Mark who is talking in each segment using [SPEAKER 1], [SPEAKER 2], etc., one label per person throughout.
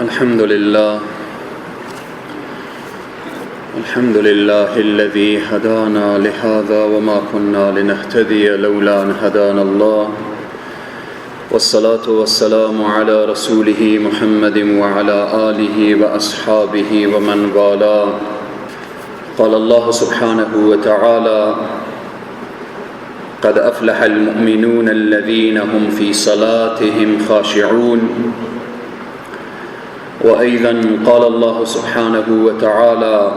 [SPEAKER 1] الحمد لله الذي هدانا لهذا وما كنا لنهتدي لولا أن هدانا الله، والصلاة والسلام على رسوله محمد وعلى آله وأصحابه ومن والاه. قال الله سبحانه وتعالى: قد أفلح المؤمنون الذين هم في صلاتهم خاشعون. وأيضا قال الله سبحانه وتعالى: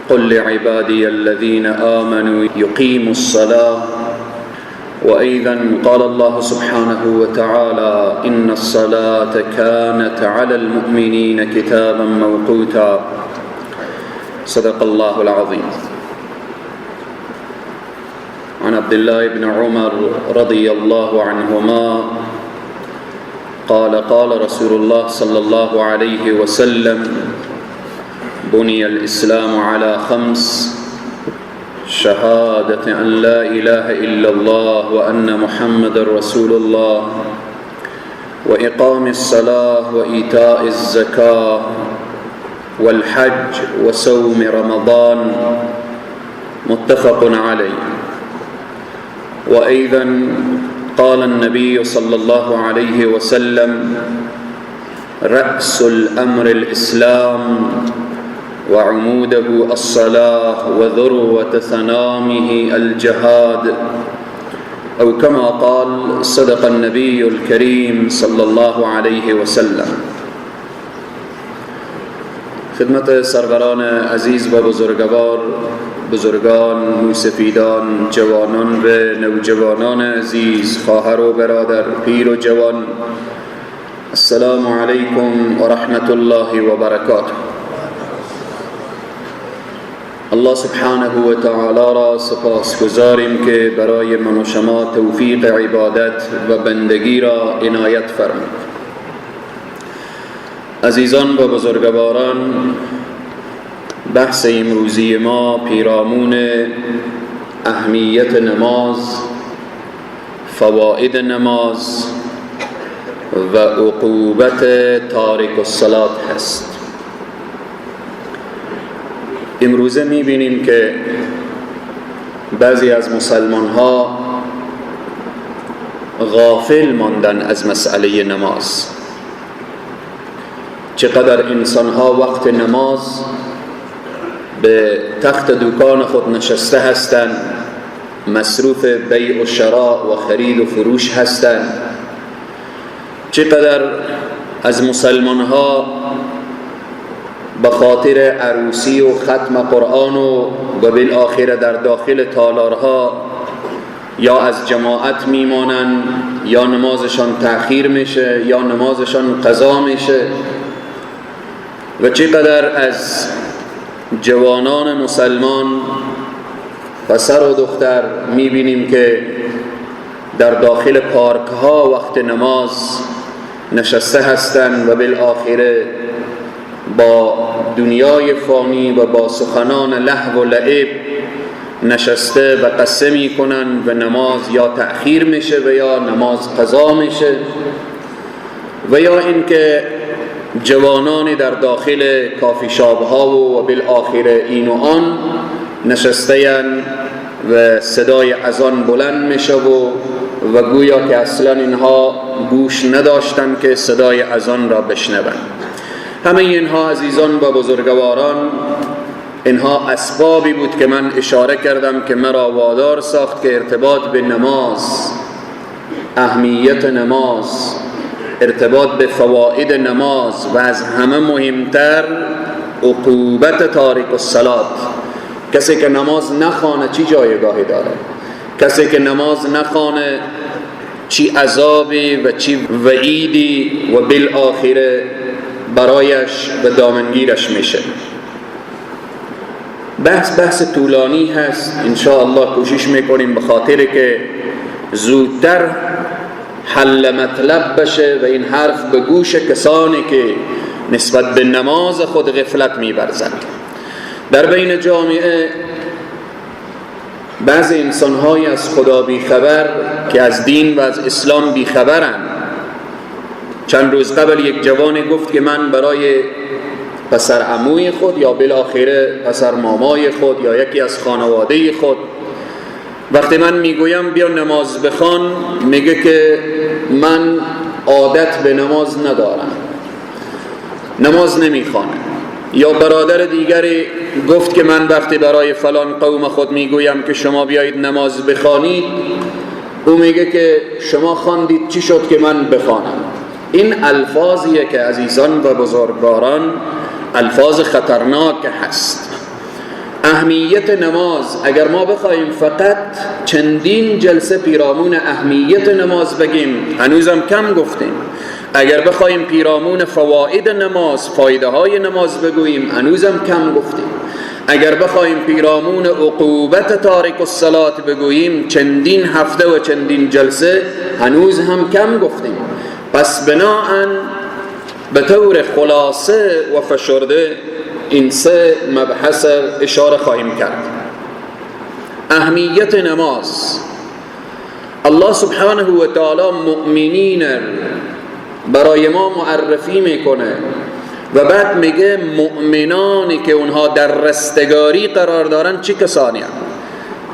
[SPEAKER 1] قل لعبادي الذين آمنوا يقيموا الصلاة. وأيضا قال الله سبحانه وتعالى: إن الصلاة كانت على المؤمنين كتابا موقوتا. صدق الله العظيم. عن عبد الله بن عمر رضي الله عنهما قال: قال رسول الله صلى الله عليه وسلم: بني الإسلام على 5: شهادة أن لا إله إلا الله وأن محمد رسول الله، وإقام الصلاة وإيتاء الزكاة، والحج وصوم رمضان. متفق عليه. وأيضا قال النبي صلى الله عليه وسلم: رأس الأمر الإسلام وعموده الصلاة وذروة ثنامه الجهاد، أو كما قال: صدق النبي الكريم صلى الله عليه وسلم. خدمت سروران عزیز و بزرگوار، بزرگان، موسفیدان، جوانان و نوجوانان عزیز، خواهر و برادر، پیر و جوان، السلام علیکم و رحمت الله و برکاته. الله سبحانه و تعالی را سپاس گزاریم که برای من و شما توفیق عبادت و بندگی را عنایت فرمود. عزیزان و بزرگواران، بحث امروزی ما پیرامون اهمیت نماز، فواید نماز و عقوبت تارک الصلاة هست. امروزه می‌بینیم که بعضی از مسلمان ها غافل ماندن از مسئله نماز. چقدر انسان ها وقت نماز به تخت دکان خود نشسته هستند، مصروف بیع و شراء و خرید و فروش هستند. چقدر از مسلمان ها به خاطر عروسی و ختم قرآن و بالآخر در داخل تالارها یا از جماعت میمانند، یا نمازشان تأخیر میشه، یا نمازشان قضا میشه. و چقدر از جوانان مسلمان، پسر و دختر، میبینیم که در داخل پارک ها وقت نماز نشسته هستند و بالآخر با دنیای فانی و با سخنان لهو و لعب نشسته و قصه میکنن و نماز یا تأخیر میشه و یا نماز قضا میشه. و یا اینکه جوانانی در داخل کافی شاب ها و بالآخر این و آن نشسته‌اند و صدای اذان بلند میشه و گویا که اصلا اینها گوش نداشتن که صدای اذان را بشنوند. همه اینها عزیزان و بزرگواران، اینها اسبابی بود که من اشاره کردم که مرا وادار ساخت که ارتباط به نماز، اهمیت نماز، ارتباط به فواید نماز و از همه مهمتر عقوبت تارک الصلاة. کسی که نماز نخوانه چی جایگاهی داره؟ کسی که نماز نخوانه چی عذابی و چی وعیدی و بالآخر برایش و دامنگیرش میشه. بحث طولانی هست. انشاءالله کوشش میکنیم به خاطر که زودتر حل مطلب بشه و این حرف به گوش کسانی که نسبت به نماز خود غفلت می‌ورزند. در بین جامعه بعضی انسان‌های از خدا بیخبر که از دین و از اسلام بیخبرند چند روز قبل یک جوان گفت که من برای پسر عموی خود یا بالاخره پسر مامای خود یا یکی از خانواده خود وقتی من میگویم بیا نماز بخوان میگه که من عادت به نماز ندارم، نماز نمیخوانم. یا برادر دیگری گفت که من وقتی برای فلان قوم خود میگویم که شما بیایید نماز بخوانید، او میگه که شما خواندید چی شد که من بخوانم. این الفاظیه که عزیزان و بزرگواران الفاظ خطرناک هست. اهمیت نماز، اگر ما بخوایم فقط چندین جلسه پیرامون اهمیت نماز بگیم هنوزم کم گفتیم. اگر بخوایم پیرامون فواید نماز، فایده های نماز بگوییم هنوزم کم گفتیم. اگر بخوایم پیرامون عقوبت تارک الصلات بگوییم چندین هفته و چندین جلسه هنوز هم کم گفتیم. پس بناهن به طور خلاصه و فشرده این سه مبحث اشاره خواهیم کرد. اهمیت نماز، الله سبحانه و تعالی مؤمنین برای ما معرفی میکنه و بعد میگه مؤمنانی که اونها در رستگاری قرار دارن چه کسانی هستند؟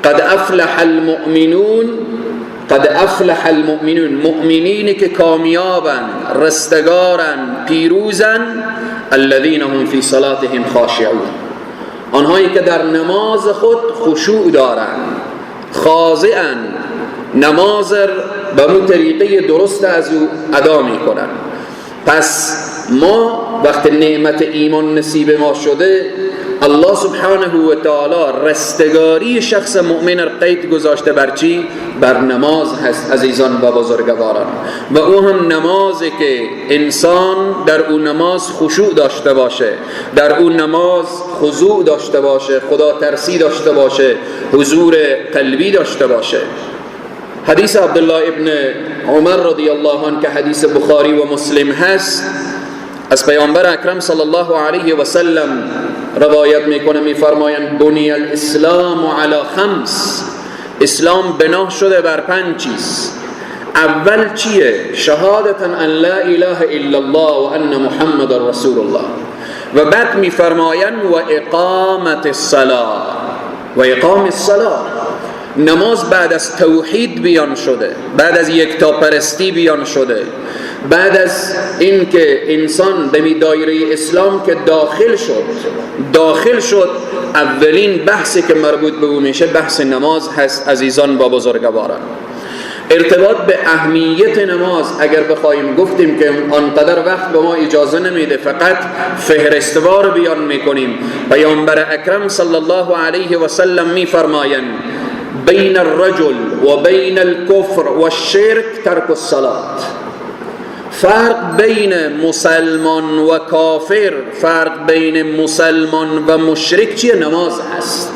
[SPEAKER 1] قد افلح المؤمنون، قد افلح المؤمنون، مؤمنینی که کامیابن، رستگارن، پیروزن. الذين هم في صلاتهم خاشعون، آنهایی که در نماز خود خشوع دارن، خاضعن، نماز به اون طریقه درست از او ادا میکنن. پس ما وقت نعمت ایمان نصیب ما شده، الله سبحانه و تعالی رستگاری شخص مؤمن را قید گذاشته بر چی؟ بر نماز هست عزیزان و بزرگواران. و او هم نمازی که انسان در اون نماز خشوع داشته باشه، در اون نماز خضوع داشته باشه، خدا ترسی داشته باشه، حضور قلبی داشته باشه. حدیث عبدالله ابن عمر رضی الله عنه که حدیث بخاری و مسلم هست، از پیامبر اکرم صلی الله علیه و سلم روایت میکنه، میفرمایند بنی الاسلام علی خمس، اسلام بنا شده بر 5 چیز. اول چیه؟ شهادتا ان لا اله الا الله و ان محمد رسول الله. و بعد میفرمایند و اقامت الصلاه، و اقام الصلاه، نماز بعد از توحید بیان شده، بعد از یکتاپرستی بیان شده، بعد از این که انسان به دایره اسلام که داخل شد اولین بحثی که مربوط به او میشه بحث نماز هست عزیزان با بزرگواران. ارتباط به اهمیت نماز اگر بخوایم گفتیم که آنقدر وقت به ما اجازه نمیده فقط فهرستوار بیان میکنیم. پیامبر اکرم صلی الله علیه و سلم میفرمایند بین الرجل و بین الكفر و الشرك ترک الصلاة. فرق بین مسلمان و کافر، فرق بین مسلمان و مشرک چیه؟ نماز هست.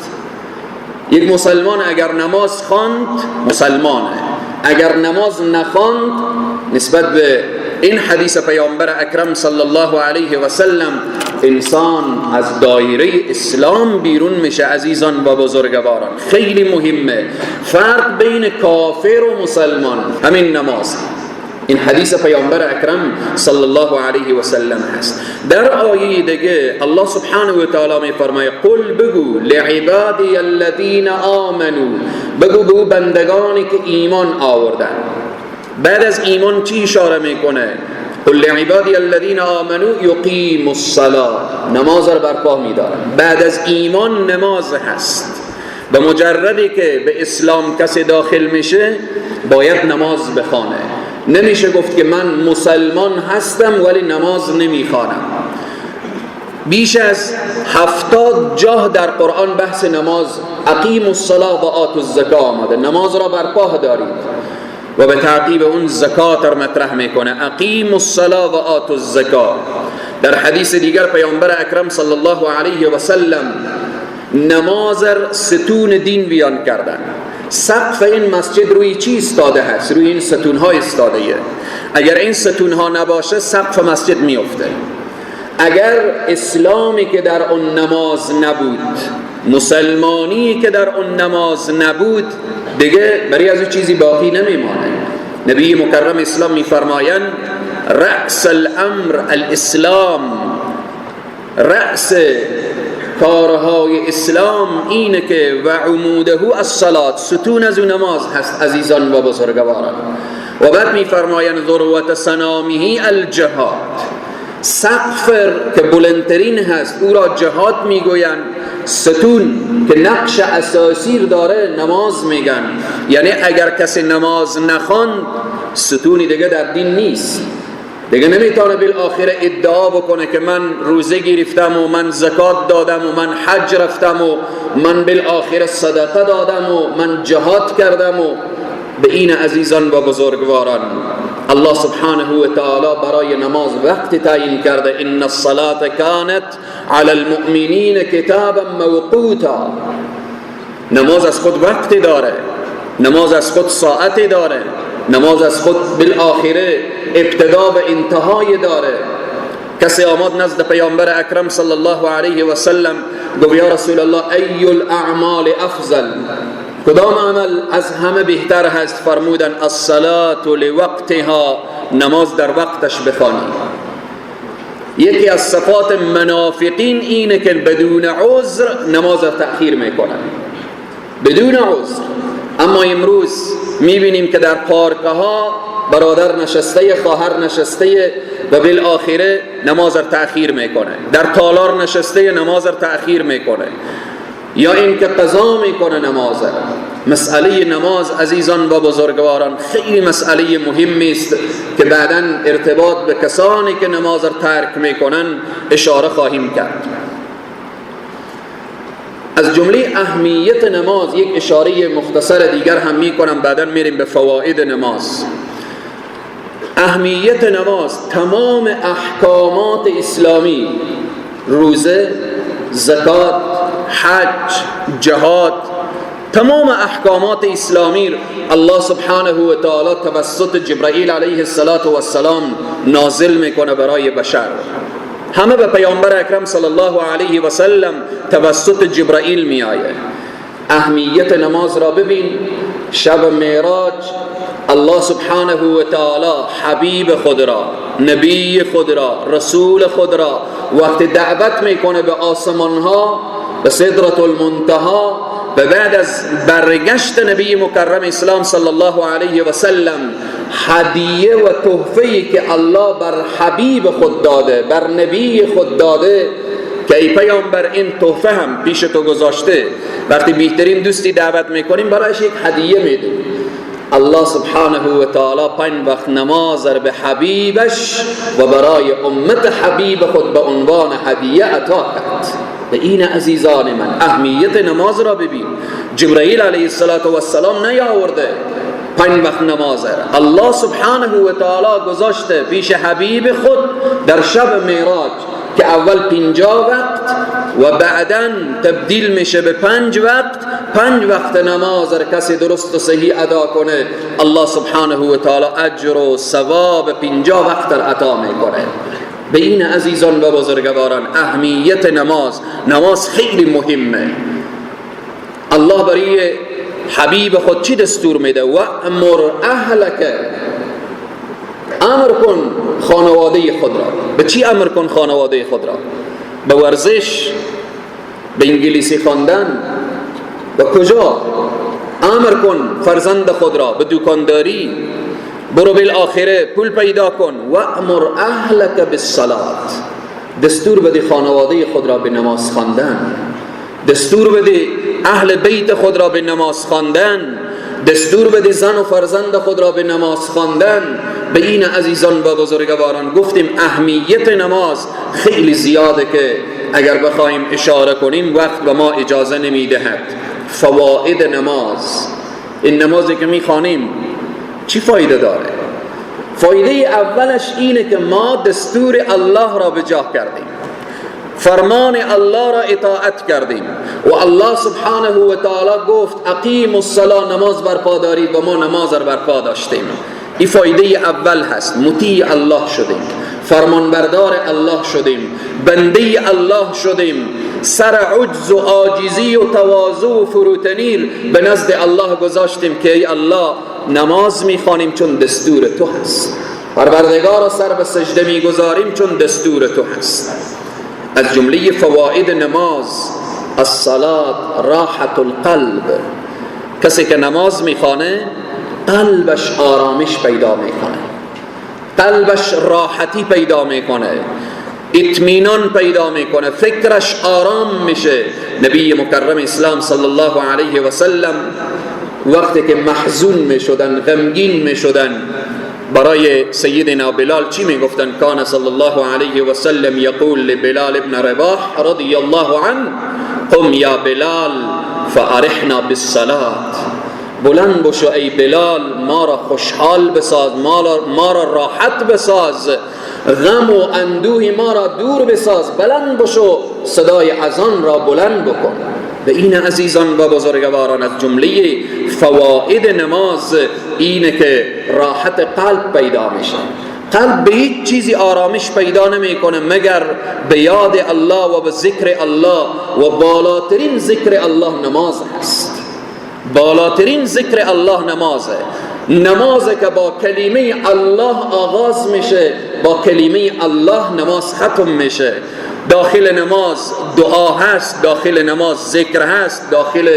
[SPEAKER 1] یک مسلمان اگر نماز خواند مسلمانه، اگر نماز نخواند نسبت به این حدیث پیامبر اکرم صلی الله علیه و سلم انسان از دایره اسلام بیرون میشه عزیزان و بزرگواران. خیلی مهمه فرق بین کافر و مسلمان همین نماز. این حدیث پیامبر اکرم صلی الله علیه و سلم هست. در آیه دیگه الله سبحانه و تعالی میفرماید قل بگو لعبادی الذین آمنوا، بگو به بندگانی که ایمان آوردن. بعد از ایمان چی اشاره میکنه؟ قل لعبادی الذین آمنوا یقیموا الصلاة، نماز را برپا میدارن. بعد از ایمان نماز هست. به مجردی که به اسلام کسی داخل میشه باید نماز بخونه. نمیشه گفت که من مسلمان هستم ولی نماز نمیخوانم. بیش از 70 جا در قرآن بحث نماز اقیموا الصلاة و آتوا الزکاة آمده. نماز را برپا دارید و به تعقیب اون زکات را مطرح میکنه. اقیموا الصلاة و آتوا الزکاة. در حدیث دیگر پیامبر اکرم صلی الله علیه و سلم نماز ستون دین بیان کردن. سقف این مسجد روی چی استاده هست؟ روی این ستون ها استاده ایه. اگر این ستون ها نباشه سقف مسجد میفته. اگر اسلامی که در اون نماز نبود، مسلمانی که در اون نماز نبود، دیگه برای از چیزی باقی نمیمانه. نبی مکرم اسلام میفرمایند رأس الامر الاسلام، رأس کارهای اسلام اینه که و عموده الصلاة، ستون از نماز هست عزیزان و بزرگواران. و بعد میفرمایند ذروت سنامه الجهاد، سقف که بلندترین هست او را جهاد میگویند. ستون که نقش اساسی داره نماز میگن، یعنی اگر کسی نماز نخواند ستونی دیگه در دین نیست، دیگه نمیتونه بالآخره ادعا بکنه که من روزه گرفتم و من زکات دادم و من حج رفتم و من بالآخره صدقه دادم و من جهاد کردم. و به این عزیزان و بزرگواران الله سبحانه و تعالی برای نماز وقت تعیین کرده. ان الصلاة كانت على المؤمنین کتابا موقوتا، نماز از خود وقتی داره، نماز از خود ساعتی داره، نماز از خود بالآخره ابتدا و انتهای داره. کسی آمد نزد پیامبر اکرم صلی الله علیه و سلم گفت یا رسول الله ای الاعمال افضل، کدام عمل از همه بهتر هست؟ فرمودن الصلاة لوقتها، نماز در وقتش بخوانی. یکی از صفات منافقین اینه که بدون عذر نماز را تأخیر میکنن، بدون عذر. اما امروز میبینیم که در پارکها برادر نشسته، خواهر نشسته و بالآخره نماز را تأخیر میکنه، در تالار نشسته نماز را تأخیر میکنه، یا این که قضا میکنه نماز. مسئله نماز عزیزان و بزرگواران خیلی مسئله مهمی است که بعداً ارتباط به کسانی که نماز را ترک میکنن اشاره خواهیم کرد. از جمله اهمیت نماز یک اشاره مختصر دیگر هم میکنم، بعداً میریم به فواید نماز. اهمیت نماز تمام احکامات اسلامی، روزه، زکات، حج، جهاد، تمام احکامات اسلامی الله سبحانه و تعالی توسط جبرائیل علیه السلام نازل میکنه برای بشر. همه به پیامبر اکرم صلی الله علیه و سلم توسط جبرائیل می آید. اهمیت نماز را ببین. شب معراج الله سبحانه و تعالی حبیب خود را، نبی خود را، رسول خود را وقت دعوت میکنه به آسمان ها، به سدرة المنتها، و بعد از برگشت نبی مکرم اسلام صلی الله علیه و سلم هدیه و تحفه‌ای که الله بر حبیب خود داده، بر نبی خود داده که ای پیامبر این تحفه هم پیش تو گذاشته، وقتی بهترین دوستی دعوت میکنیم برایش یک هدیه میدیم. الله سبحانه و تعالی 5 وقت نماز را به حبیبش و برای امت حبیب خود به عنوان هدیه عطا کرد. به این عزیزان من اهمیت نماز را ببین. جبرائیل علیه السلام نیاورده 5 وقت نماز را، الله سبحانه و تعالی گذاشته پیش حبیب خود در شب معراج که اول 50 وقت و بعداً تبدیل میشه به 5 وقت. 5 وقت نماز را کسی درست و صحیح ادا کنه الله سبحانه و تعالی اجر و ثواب 50 وقت را عطا میکنه. به این عزیزان و بزرگواران اهمیت نماز خیلی مهمه. الله برای حبیب خود چی دستور میده؟ و امر اهلک، امر کن خانواده خود را. به چی امر کن خانواده خود را؟ به ورزش، به انگلیسی خواندن، و کجا؟ امر کن فرزند خود را به دکانداری، برو بالآخره پول پیدا کن. و امر اهلک بالصلاة، دستور بده خانواده خود را به نماز خواندن، دستور بده اهل بیت خود را به نماز خواندن، دستور بده زن و فرزند خود را به نماز خواندن. به این عزیزان و بزرگواران گفتیم اهمیت نماز خیلی زیاده که اگر بخوایم اشاره کنیم وقت به ما اجازه نمیدهد. فواید نماز، این نمازی که میخوانیم چی فایده داره؟ فایده اولش اینه که ما دستور الله را به جا کردیم، فرمان الله را اطاعت کردیم و الله سبحانه و تعالی گفت اقیم الصلاة، نماز برپا دارید، و ما نماز را برپا داشتیم. این فایده اول هست. مطیع الله شدیم، فرمانبردار الله شدیم، بنده الله شدیم، سر عجز و عاجزی و تواضع و فروتنی به نزد الله گذاشتیم که ای الله نماز میخوانیم چون دستور تو هست. پروردگارا سر به سجده میگذاریم چون دستور تو هست. از جمله فواید نماز الصلاة راحت القلب، کسی که نماز میخوانه قلبش آرامش پیدا میکنه، قلبش راحتی پیدا میکنه، اطمینان پیدا میکنه، فکرش آرام میشه. نبی مکرم اسلام صلی الله علیه و سلم وقتی که محزون میشدن، غمگین میشدن، برای سیدنا بلال چی میگفتن؟ کان صلی الله علیه و سلم یقول لبلال ابن رباح رضی الله عنه قم یا بلال فارحنا بالصلاة، بلند بشو ای بلال، ما را خوشحال بساز، ما را راحت بساز، غم و اندوه ما را دور بساز، بلند بشو، صدای اذان را بلند بکن. و این عزیزان و بزرگواران از جمله فواید نماز اینه که راحت قلب پیدا میشه. قلب به هیچ چیزی آرامش پیدا نمیکنه مگر به یاد الله و به ذکر الله، و بالاترین ذکر الله نماز هست. بالاترین ذکر الله نمازه. نمازه که با کلمه الله آغاز میشه، با کلمه الله نماز ختم میشه. داخل نماز دعا هست، داخل نماز ذکر هست، داخل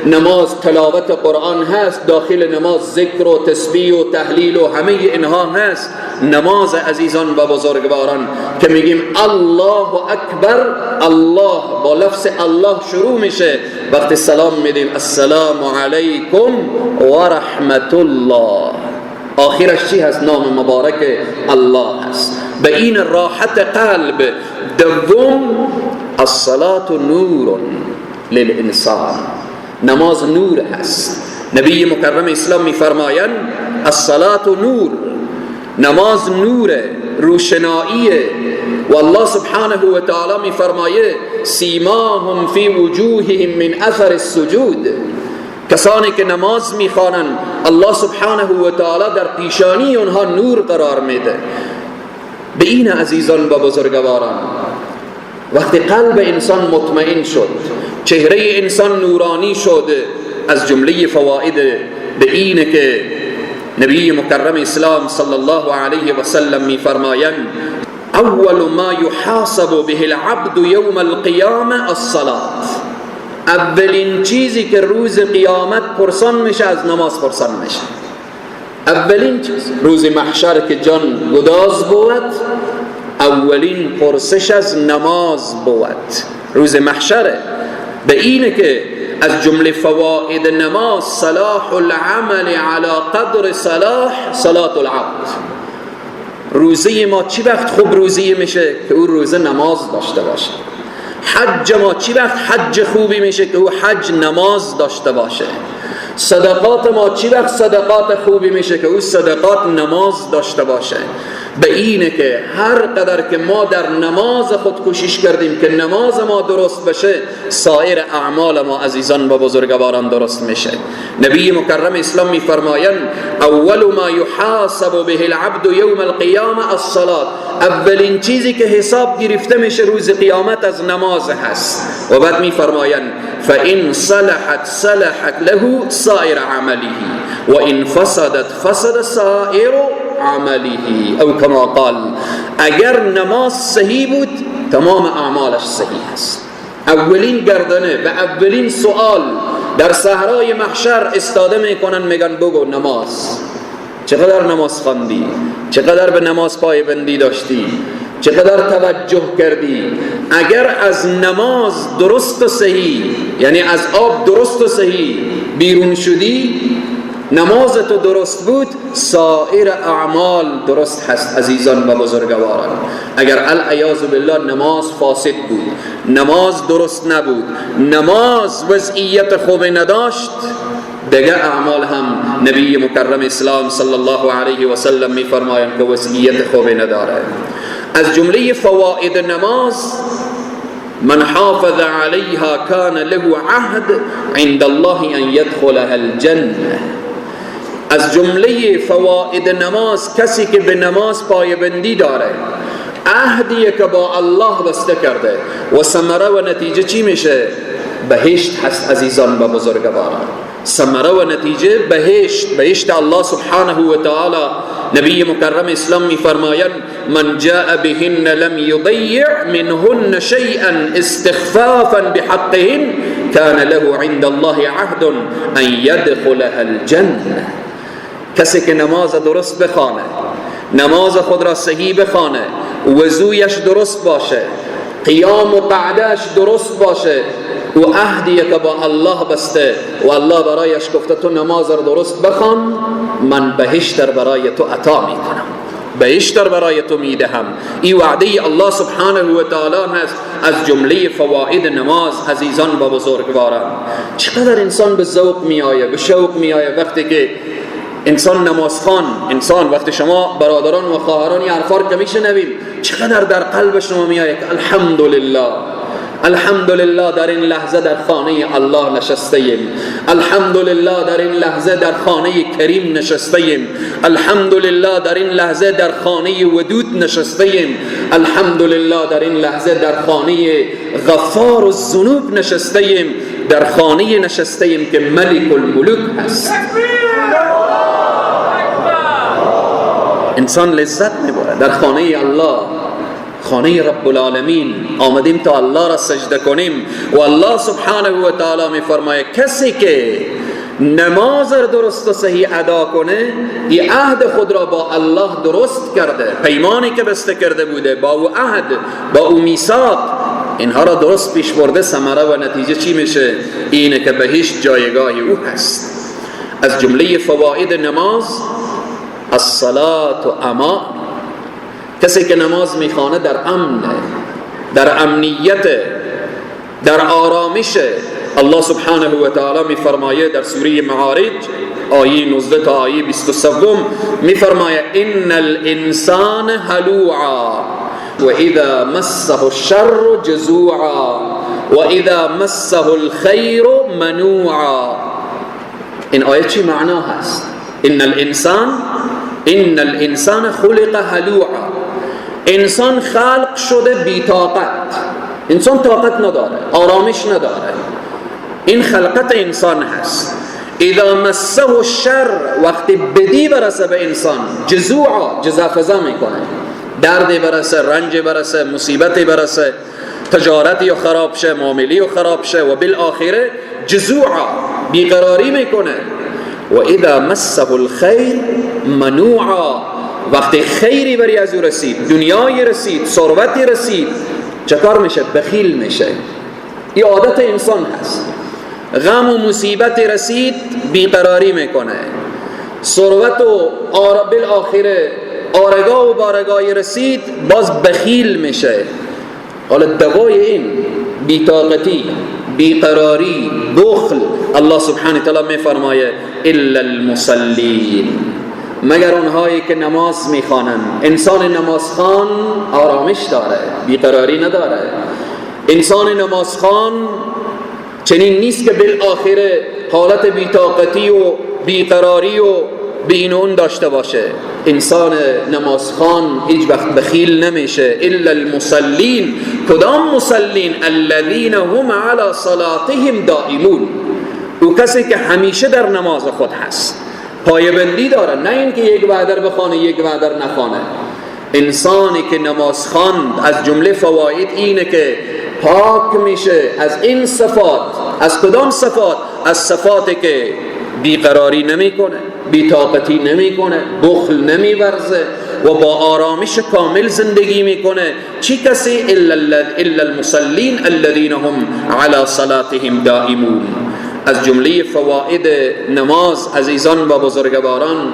[SPEAKER 1] نماز تلاوت قرآن هست، داخل نماز ذکر و تسبیح و تهلیل و همه اینها هست. نماز عزیزان و بزرگواران که میگیم الله اکبر، الله با لفظ الله شروع میشه. وقتی سلام میدیم السلام علیکم و رحمت الله، آخرش چی هست؟ نام مبارک الله هست. به این راحت قلب. دوم الصلاة نور للانسان، نماز نور هست. نبی مکرم اسلام میفرمایند الصلاة نور، نماز نور، روشناییه. و الله سبحانه و تعالی میفرمایه سیماهم فی وجوههم من اثر السجود، کسانی که نماز میخوانند الله سبحانه و تعالی در پیشانی اونها نور قرار میده. به این عزیزان و بزرگواران وقتی قلب انسان مطمئن شد، چهره انسان نورانی شد، از جمله فواید به اینه که نبی مکرم اسلام صلی الله علیه و سلم میفرمایند اول ما یحاسب به العبد یوم القیامه الصلاة، اولین چیزی که روز قیامت پرسان میشه از نماز پرسان میشه. اولین چیز روز محشر که جان گداز بود، اولین پرسش از نماز بود، روز محشره. به اینه که از جمله فواید نماز صلاح العمل على قدر صلاة العبد. روزه ما چی وقت خوب روزی میشه؟ که او روزه نماز داشته باشه. حج ما چی وقت حج خوبی میشه؟ که او حج نماز داشته باشه. صدقات ما چی وقت صدقات خوبی میشه؟ که او صدقات نماز داشته باشه. به اینه که هر قدر که ما در نماز خود کوشش کردیم که نماز ما درست بشه، سایر اعمال ما عزیزان و بزرگواران درست میشه. نبی مکرم اسلام میفرمایند اول ما یحاسب به العبد یوم القیامه الصلاة، اولین چیزی که حساب گرفته میشه روز قیامت از نماز هست. و بعد میفرمایند فإن صلحت له سائر عمله وإن فسد سائر عمله، او کما قال اگر نماز صحیح بود تمام اعمالش صحیح است. اولین گردنه و اولین سوال در صحرای محشر استاده میکنن، میگن بگو نماز چقدر نماز خواندی، چقدر به نماز پایبندی داشتی، چقدر توجه کردی. اگر از نماز درست و صحیح، یعنی از آب درست و صحیح بیرون شدی، نماز تو درست بود، سایر اعمال درست هست عزیزان و بزرگواران. اگر العیاذ بالله نماز فاسد بود، نماز درست نبود، نماز وضعیت خوب نداشت، دیگه اعمال هم نبی مکرم اسلام صلی الله علیه و سلم میفرمایند که وضعیت خوب نداره. از جمله فواید نماز من حافظ علیها کان له عهد عند الله ان يدخلها الجنه. از جمله فواید نماز کسی که به نماز پایبندی داره، عهدی که با الله بسته کرده، و ثمره و نتیجه چی میشه؟ بهشت هست عزیزان و بزرگواران. ثمره و نتیجه بهشت الله سبحانه و تعالی. نبی مکرم اسلام میفرمایند من جاء بهن لم یضیع منهن شیئا استخفافا بحقهن كان له عند الله عهد ان يدخلها الجنه. کسی که نماز درست بخوانه، نماز خود را صحیح بخوانه، وضویش درست باشه، قیام و قعدش درست باشه و عهدی که با الله بسته و الله برایش گفته تو نماز را درست بخوان، من بهشت برای تو عطا میکنم، بهشت برای تو میدهم. این وعده الله سبحانه و تعالی هست از جمله فواید نماز. عزیزان و بزرگواران، چقدر انسان به ذوق میآیه، به شوق میآیه وقتی که انسان نمازخوان، انسان وقتی شما برادران و خواهران این حرفا رو که میشنوید، چقدر در قلب شما میآید که الحمدلله، الحمدلله در این لحظه در خانه الله نشسته ایم، الحمدلله در این لحظه در خانه کریم نشسته ایم، الحمدلله در این لحظه در خانه ودود نشسته ایم، الحمدلله در این لحظه در خانه غفار الذنوب نشسته ایم، در خانه نشسته ایم که ملک الملوک هست. انسان لذت میبره در خانه الله، خانه رب العالمین. آمدیم تا الله را سجده کنیم و الله سبحانه و تعالی میفرماید کسی که نماز را درست و صحیح ادا کنه، این عهد خود را با الله درست کرده، پیمانی که بسته کرده بوده با او عهد، با او میثاق، اینها را درست پیش برده، ثمره و نتیجه چی میشه؟ اینه که بهشت جایگاه او هست. از جمله فواید نماز الصلاة و امان. کسی که نماز میخوانه در امن، در امنیت، در آرامش. الله سبحانه و تعالی میفرماید در سوره معارج آیه 19 تا آیه 23 میفرماید ان الانسان هلوعا و اذا مسه الشر جزوعا و اذا مسه الخیر منوعا. این آیه چی معنا هست؟ ان الانسان خلق هلوعا. انسان خلق شده بی طاقت، انسان طاقت نداره، آرامش نداره. این خلقت انسان هست. اذا مسه الشر، وقتی بدی برسه به انسان، جزوعا، جزافزا میکنه، دردی برسه، رنج برسه، مصیبتی برسه، تجارتی خراب شه، معاملی خراب شه و بالآخره جزوعا، بیقراری میکنه. و اذا مسه الخیر منوعا، وقتی خیری بری از او رسید، دنیایی رسید، ثروتی رسید، چه کار میشه؟ بخیل میشه. این عادت انسان هست. غم و مصیبت رسید بیقراری میکنه، ثروت و بالآخره آرگاه و بارگاهی رسید باز بخیل میشه. حالا دوای این بی‌طاقتی، بیقراری، بخل، الله سبحانه تعالی میفرماید الا المصلین، مگر اونهایی که نماز میخوانند. انسان نمازخوان آرامش داره، بیقراری نداره. انسان نمازخوان چنین نیست که بالآخره حالت بی‌طاقتی و بیقراری و بینون داشته باشه. انسان نمازخوان هیچ وقت بخیل نمیشه. الا المصلین، کدام مصلین؟ الذین هم علی صلاتهم دائمون، او کسی که همیشه در نماز خود هست، پایبندی داره، نه اینکه یک وعده بخونه یک وعده نخونه. انسانی که نماز خواند از جمله فواید اینه که پاک میشه از این صفات. از کدام صفات؟ از صفاتی که بیقراری نمیکنه، بی‌طاقتی نمیکنه، بخل نمیورزه و با آرامش کامل زندگی میکنه. چی کسی؟ الا المصلین الذین هم علی صلاتهم دائمون. از جمله فواید نماز عزیزان و بزرگواران،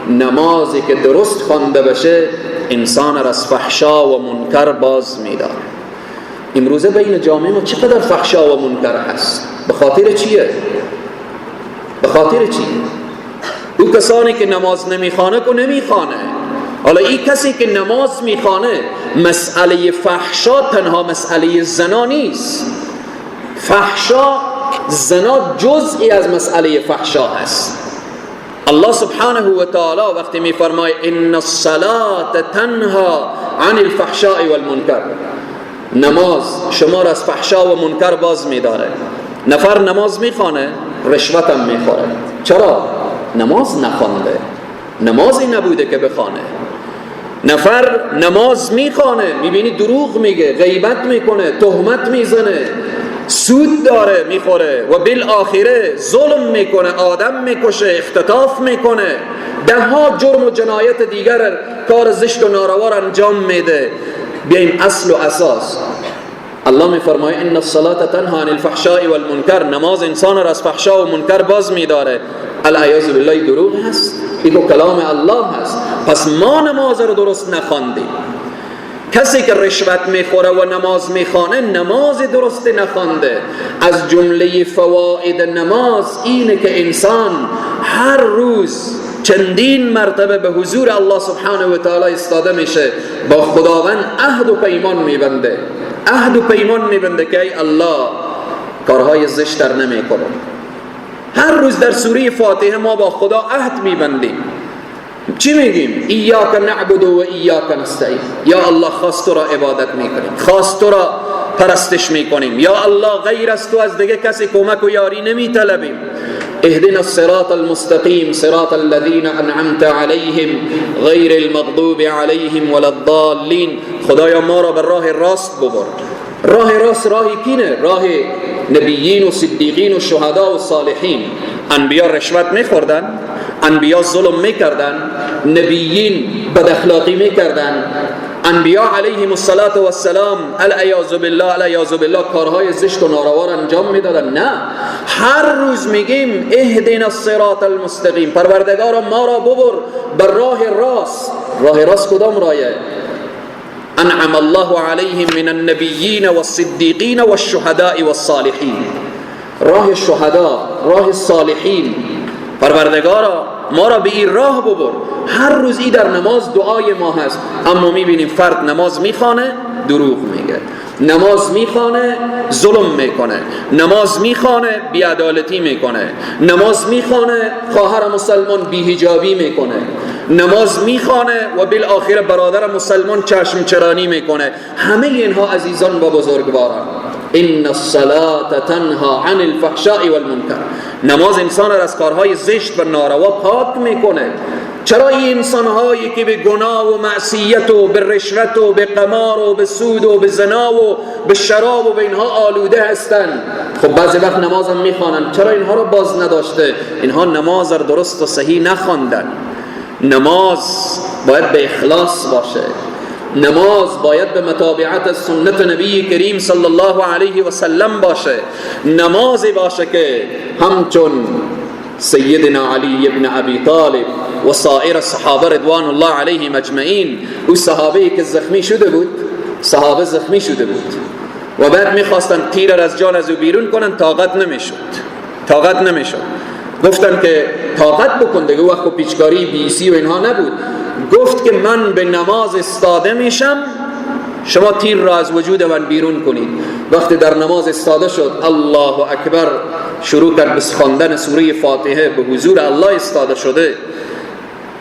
[SPEAKER 1] نمازی که درست خوانده بشه انسان را از فحشا و منکر باز میداره. امروزه بین جامعه ما چقدر فحشا و منکر هست. به خاطر چیه؟ به خاطر چی؟ او کسانی که نماز نمیخوانه که نمیخوانه. حالا این کسی که نماز میخوانه، مسئله فحشا تنها مسئله زنا نیست. فحشا، زنا جزئی از مسئله فحشا است. الله سبحانه و تعالی وقتی میفرماید ان الصلاة تنها عن الفحشاء والمنکر، نماز شما را از فحشا و منکر باز می‌داره. نفر نماز میخوانه رشوت هم میخوره. چرا؟ نماز نخوانده، نمازی نبوده که بخوانه. نفر نماز میخوانه، میبینی دروغ میگه، غیبت میکنه، تهمت میزنه، سود داره میخوره و بالآخره ظلم میکنه، آدم میکشه، اختطاف میکنه، ده ها جرم و جنایت دیگر، کار زشت و ناروا انجام میده. بیایم اصل و اساس. الله میفرماید ان الصلاة تنهی عن الفحشاء والمنکر، نماز انسان را از فحشا و منکر باز میداره. العیاذ بالله دروغ هست، این کلام الله هست. پس ما نماز رو درست نخواندیم. کسی که رشوت میخوره و نماز میخوانه نماز درست نخوانده. از جمله فواید نماز اینه که انسان هر روز چندین مرتبه به حضور الله سبحانه و تعالی ایستاده میشه، با خداوند عهد و پیمان میبنده. عهد و پیمان میبنده که ای الله کارهای زشت در نمیکنم. هر روز در سوره فاتحه ما با خدا عهد میبندیم. چی میگیم؟ ایاک نعبد و ایاک نستعین. یا الله خاص تو را عبادت میکنیم، خاص تو را پرستش میکنیم. یا الله غیر از تو از دیگه کسی کمک و یاری نمیطلبیم. اهدنا الصراط المستقیم صراط الذین انعمت علیهم غیر المغضوب علیهم ولا الضالین. خدایا ما را به راه راست ببر. راه راست راهی کینه؟ راه نبیین و صدیقین و شهدا و صالحین. انبیا رشوت میخوردن، انبیا ظلم میکردن، نبیین بد اخلاقی میکردن، انبیا علیهم السلام العیاذ بالله کارهای زشت و ناروا را انجام میدادن. نه، هر روز میگیم اهدنا الصراط المستقیم، پروردگارا ما را ببر بر راه راست. راه راست کدام راهه؟ انعم الله علیهم من النبیین والصدیقین والشهداء والصالحین. راه شهدا، راه صالحین. پروردگارا ما را به این راه ببر. هر روز این در نماز دعای ما هست. اما میبینیم فرد نماز میخوانه دروغ میگه، نماز میخوانه ظلم میکنه، نماز میخوانه بیعدالتی میکنه، نماز میخوانه خواهر مسلمان بی‌حجابی میکنه، نماز میخوانه و بالآخر برادر مسلمان چشم چرانی میکنه. همه اینها عزیزان و بزرگواران، ان الصلاة تنهی عن الفحشاء والمنکر. نماز انسان را از کارهای زشت و ناروا پاک میکنه. چرا این انسانهایی که به گناه و معصیت و به رشوت و به قمار و به سود و به زنا و به شراب و به اینها آلوده هستند، خب بعضی وقت نماز هم میخوانند، چرا اینها را باز نداشته؟ اینها نماز را درست و صحیح نخواندن. نماز باید به اخلاص باشه. نماز باید به متابعت از سنت نبی کریم صلی الله علیه و سلم باشه. نمازی باشه که همچون سیدنا علی ابن ابی طالب و سایر صحابه رضوان الله علیهم اجمعین، او صحابه‌ای که زخمی شده بود، صحابه زخمی شده بود و بعد میخواستن تیر را از جان از او بیرون کنن، طاقت نمیشد. گفتن که طاقت بکن دیگه، وقت پیچکاری بیسی و اینها نبود. گفت که من به نماز استاده میشم، شما تیر را از وجود من بیرون کنید. وقتی در نماز استاده شد، الله اکبر، شروع کرد به خواندن سوره فاتحه، به حضور الله استاده شده.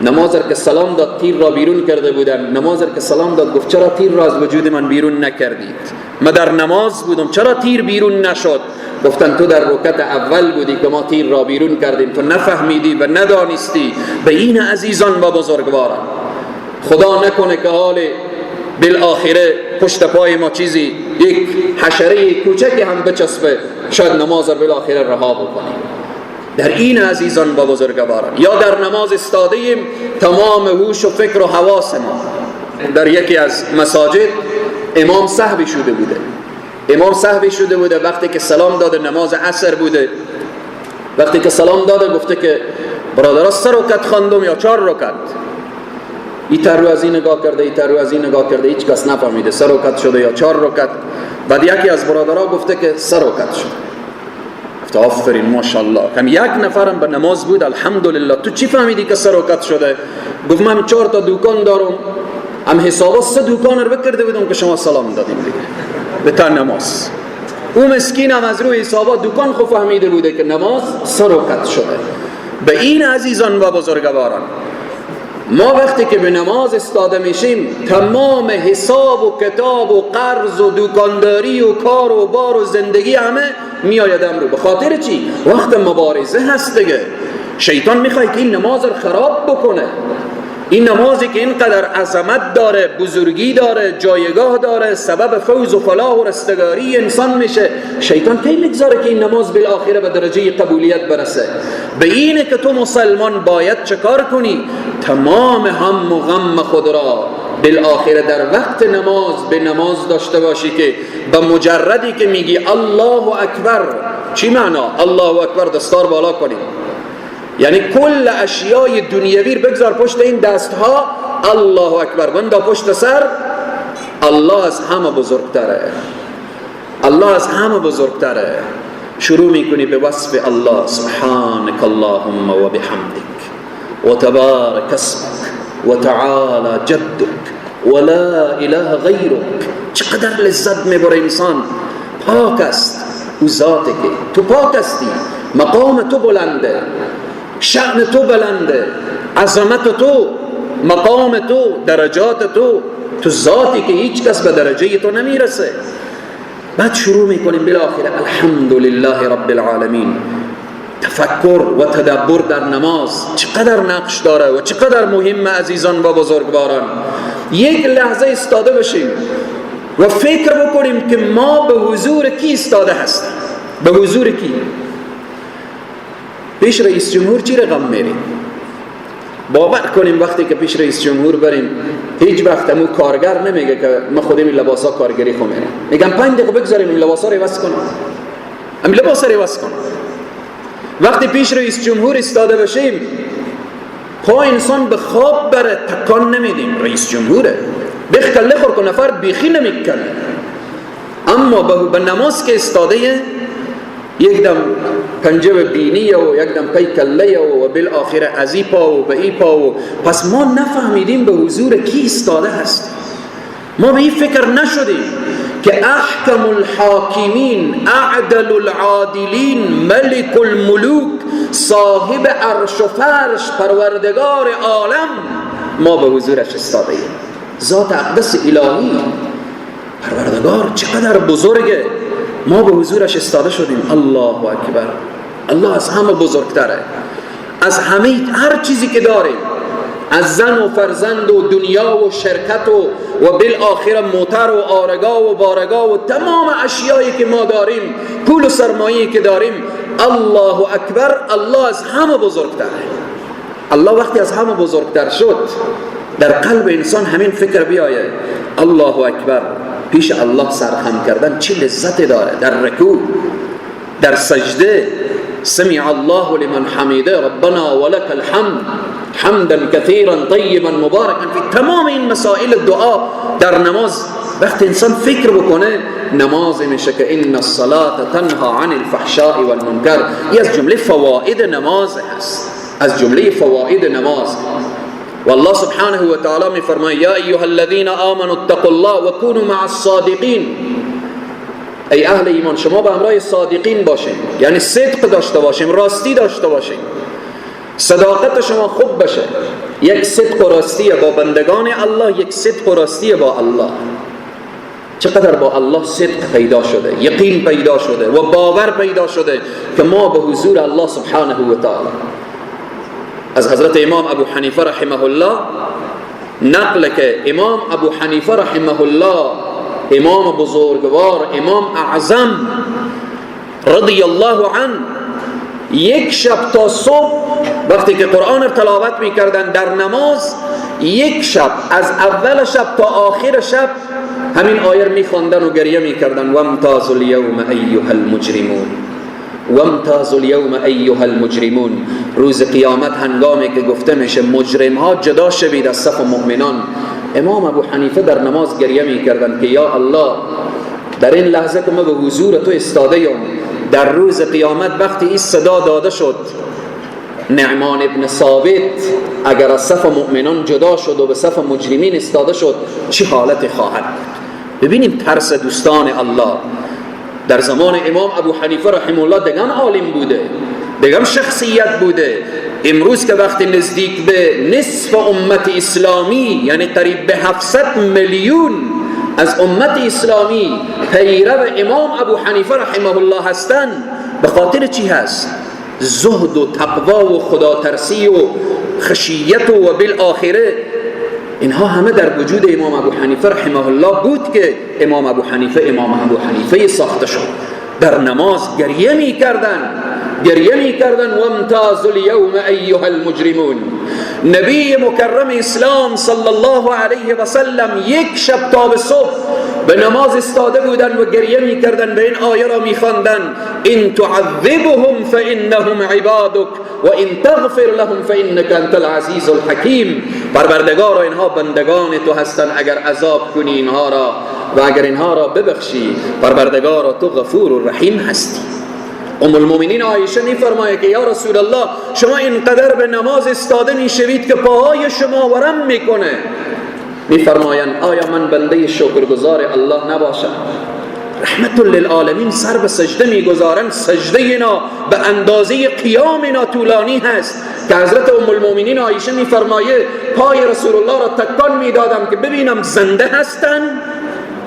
[SPEAKER 1] نماز را که سلام داد تیر را بیرون کرده بودن. نماز را که سلام داد گفت چرا تیر را از وجود من بیرون نکردید؟ من در نماز بودم، چرا تیر بیرون نشد؟ گفتن تو در رکعت اول بودی که ما تیر را بیرون کردیم، تو نفهمیدی و ندانستی. به این عزیزان و بزرگواران، خدا نکنه که حال بالآخره پشت پای ما چیزی، یک حشره کوچکی هم بچسبه، شاید نماز را بالآخره رها بکنیم. در این عزیزان و بزرگواران، یا در نماز استاده ایم، تمام هوش و فکر و حواس ما در یکی از مساجد امام سهوی شده بوده. وقتی که سلام داده، نماز عصر بوده، وقتی که سلام داده گفته که برادرها 3 رکعت خواندم یا 4 رکعت. این تر رو از این نگاه کرده، هیچ کس نفهمیده 3 رکعت شده یا 4 رکعت. بعد یکی از برادرها گفته که 3 رکعت شد. گفت آفرین ماشاءالله. کم یک نفرم به نماز بود، الحمدلله. تو چی فهمیدی که 3 رکعت شده؟ گفت من 4 تا دکان دارم، هم حسابا 3 دکان رو بکرده بودم که شما سلام دادیم دیگه به تا نماز. او مسکین هم از روی حسابا دکان خو فهمیده بوده که نماز 3 رکعت شده. به این عزیزان و بزرگواران، ما وقتی که به نماز استاده میشیم تمام حساب و کتاب و قرض و دکانداری و کار و بار و زندگی همه میآیدم رو. به خاطر چی؟ وقت مبارزه هست دیگه. شیطان میخواد که این نماز رو خراب بکنه. این نمازی که اینقدر عظمت داره، بزرگی داره، جایگاه داره، سبب فوز و فلاح و رستگاری انسان میشه، شیطان کی میگذاره که این نماز بالاخره به درجه قبولیت برسه؟ به اینه که تو مسلمان باید چکار کنی؟ تمام هم و غم خود را بالاخره در وقت نماز به نماز داشته باشی که به مجردی که میگی الله اکبر، چی معنا؟ الله اکبر دستار بالا کنی، یعنی کل اشیای دنیوی بگذار پشت این دستها، الله اکبر بندا پشت سر. الله از همه بزرگتره، الله از همه بزرگتره. شروع میکنی به وصف الله: سبحانك اللهم و بحمدك و تبارک اسمك و تعالی جدك و لا اله غیرك. چقدر لذت میبره انسان. پاک است او ذاته که تو پاک هستی، مقام تو بلنده، شأن تو بلنده، عظمت تو، مقام تو، درجات تو ذاتی که هیچ کس به درجه تو نمیرسه. بعد شروع میکنیم بالاخره الحمدلله رب العالمین. تفکر و تدبر در نماز چقدر نقش داره و چقدر مهمه عزیزان و بزرگواران. یک لحظه استاده بشیم و فکر بکنیم که ما به حضور کی استاده هستیم. به حضور کی؟ پیش رئیس جمهور چی رقم میریم؟ باور کنیم وقتی که پیش رئیس جمهور بریم هیچ وقت همون کارگر نمیگه که ما خودم این لباسا کارگری خو میرم، میگم 5 دقیقه بگذاریم این لباسا رو عوض کنم، همین لباسا رو عوض کنم. وقتی پیش رئیس جمهور استاده بشیم پا انسان به خواب بره تکان نمیدیم، رئیس جمهوره بخ کله خور که نفر بیخی نمیکنه. اما به نماز که استاده یک دم پنجه به بینیه و یک دم پی کلیه و بالاخره از ای پا و به ای پا و پس ما نفهمیدیم به حضور کی استاده هستیم. ما به این فکر نشدیم که احکم الحاکمین، اعدل العادلین، ملک الملوک، صاحب عرش و فرش، پروردگار عالم، ما به حضورش استاده ایم. ذات اقدس الهی، پروردگار چقدر بزرگه، ما به حضورش استاده شدیم. الله اکبر. الله از همه بزرگتره، از همه هر چیزی که داریم، از زن و فرزند و دنیا و شرکت و بالاخره موتر و آرگاه و بارگاه و تمام اشیایی که ما داریم، پول و سرمایه‌ای که داریم. الله اکبر. الله از همه بزرگتره. الله وقتی از همه بزرگتر شد در قلب انسان همین فکر بیاید الله اکبر، پیش الله سرخم کردن چه لذت داره. در رکوع، در سجده، سمع الله لمن حمیده، ربنا ولک الحمد حمدا کثیرا طیبا مبارکا فی. تمام این مسائل دعا در نماز وقتی انسان فکر بکنه نماز میشه که ان الصلاة تنها عن الفحشاء والمنکر. این از جمله فواید نماز هست، از جمله فواید نماز. والله سبحانه و تعالی می فرماید یا ایها الذین آمنوا اتقوا الله و كونوا مع الصادقین. ای اهل ایمان شما به همراه صادقین باشین، یعنی صدق داشته باشین، راستی داشته باشین، صداقت شما خوب باشه. یک صدق و راستی با بندگان الله، یک صدق و راستی با الله. چقدر با الله صدق پیدا شده، یقین پیدا شده و باور پیدا شده که ما به حضور الله سبحانه و تعالی. از حضرت امام ابو حنیفه رحمه الله نقل که امام ابو حنیفه رحمه الله، امام بزرگوار، امام اعظم رضی الله عنه، یک شب تا صبح وقتی که قرآن رو تلاوت میکردن در نماز، یک شب از اول شب تا آخر شب همین آیه میخواندن و گریه میکردن وامتاز الیوم ایها المجرمون، وامتاز الیوم ایها المجرمون. روز قیامت هنگامی که گفته میشه مجرم ها جدا شوید از صف مؤمنان، امام ابو حنیفه در نماز گریه میکردن که یا الله در این لحظه که ما به حضور تو استاده ایم، در روز قیامت وقتی این صدا داده شد نعمان ابن ثابت اگر از صف مؤمنان جدا شد و به صف مجرمین استاده شد چه حالت خواهد بود. ببینیم ترس دوستان الله. در زمان امام ابو حنیفه رحمه الله دگان عالم بوده، دیگه شخصیت بوده. امروز که وقتی نزدیک به نصف امت اسلامی، یعنی قریب به 700 میلیون از امت اسلامی پیرو امام ابو حنیفه رحمه الله هستند، به خاطر چی هست؟ زهد و تقوا و خداترسی و خشیت و بالآخره اینها همه در وجود امام ابو حنیفه رحمه الله بود که امام ابو حنیفه ساخته شد. در نماز گریه می کردن وامتاز الیوم ایها المجرمون. نبی مکرم اسلام صلی الله علیه و سلم یک شب تا به صبح به نماز استاده بودن و گریه می کردن، به این آیه را می خواندن: ان تعذبهم فانهم عبادک و ان تغفر لهم فانک انت العزیز الحکیم. پروردگار، اینها بندگان تو هستن، اگر عذاب کنی اینها را و اگر اینها را ببخشی، پروردگار تو غفور و رحیم هستی. ام المؤمنین عایشه میفرماید که یا رسول الله، شما اینقدر به نماز استاده میشوید که پاهای شما ورم میکنه. میفرمایند آیا من بنده شکرگزار الله نباشم؟ رحمت للعالمین سر به سجده میگذارن، سجده اینا به اندازه قیام اینا طولانی هست که حضرت ام المؤمنین عایشه میفرماید پای رسول الله را تکان میدادم که ببینم زنده هستن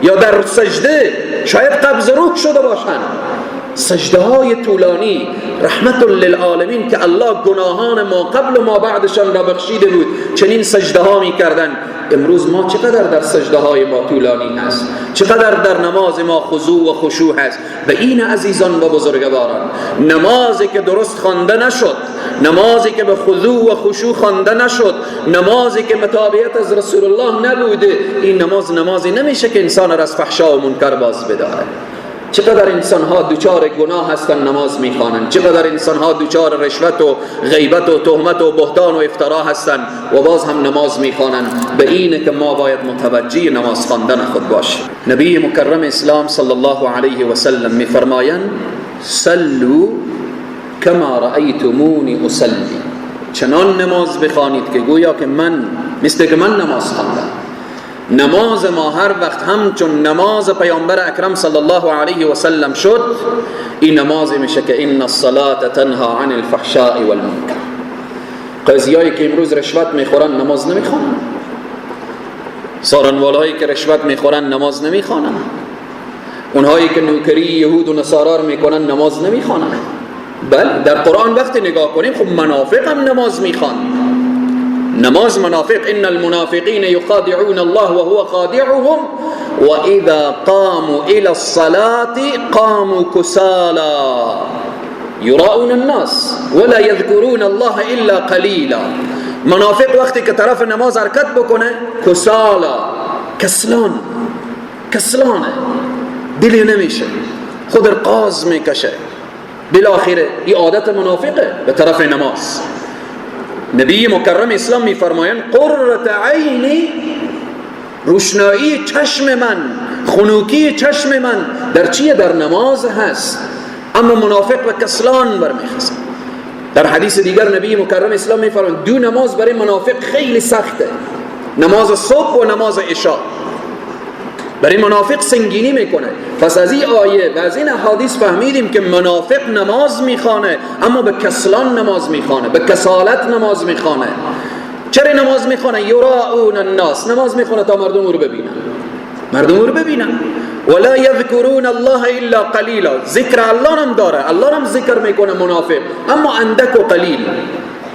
[SPEAKER 1] یا در سجده شاید قبض روح شده باشن. سجده های طولانی، رحمت للعالمین که الله گناهان ما قبل و ما بعدشان را بخشیده بود، چنین سجده ها می کردن. امروز ما چقدر در سجده های ما طولانی هست، چقدر در نماز ما خضوع و خشوع هست. به این عزیزان و بزرگواران، نمازی که درست خوانده نشد، نمازی که به خضوع و خشوع خوانده نشد، نمازی که متابعت از رسول الله نبوده، این نمازی نمیشه که انسان را از فحشا و منکر باز بداره. چقدر انسان‌ها دوچار گناه هستن نماز می‌خوانند، چقدر انسان‌ها دوچار رشوت و غیبت و تهمت و بهتان و افترا هستند و باز هم نماز می‌خوانند. به اینه که ما باید متوجه نماز خواندن خود باشیم. نبی مکرم اسلام صلی الله علیه و سلم می‌فرمایند صلوا کما رأیتمونی اصلی. چنان نماز بخوانید که گویا که مثل که من نماز خواندم. نماز ما هر وقت همچون نماز پیامبر اکرم صلی الله علیه و سلم شد، این نمازی میشه که ان الصلاة تنها عن الفحشاء والمنکر. قاضیایی که امروز رشوت میخورن نماز نمیخوانن، سارنوالایی که رشوت میخورن نماز نمیخوانن، اونهایی که نوکری یهود و نصارا میکنن نماز نمیخوانن. بله، در قرآن وقتی نگاه کنیم خب منافق هم نماز میخوان. نماز منافق: ان المنافقین یخادعون الله وهو خادعهم واذا قاموا الى الصلاة قاموا كسالا یراؤون الناس ولا یذکرون الله الا قلیلا. منافق وقتی که طرف نماز حرکت بکنه کسالا، کسلانه، دلی نمیشه، خود قاز میکشه، بالاخره این عادت منافقه به طرف نماز. نبی مکرم اسلام میفرمایند قرة عینی، روشنایی چشم من، خنوکی چشم من در چیه؟ در نماز هست. اما منافق و کسلان برمیخزن. در حدیث دیگر نبی مکرم اسلام میفرمایند دو نماز برای منافق خیلی سخته، نماز صبح و نماز عشاء. برای منافق سنگینی میکنه. پس از این آیه و از این احادیث فهمیدیم که منافق نماز میخوانه اما به کسلان نماز میخوانه، به کسالت نماز میخوانه. چرا نماز میخوانه؟ یراؤون الناس، نماز میخوانه تا مردم رو ببینن. ولا یذکرون الله الا قلیلا، ذکر الله هم داره، الله هم ذکر میکنه منافق، اما اندک و قلیل.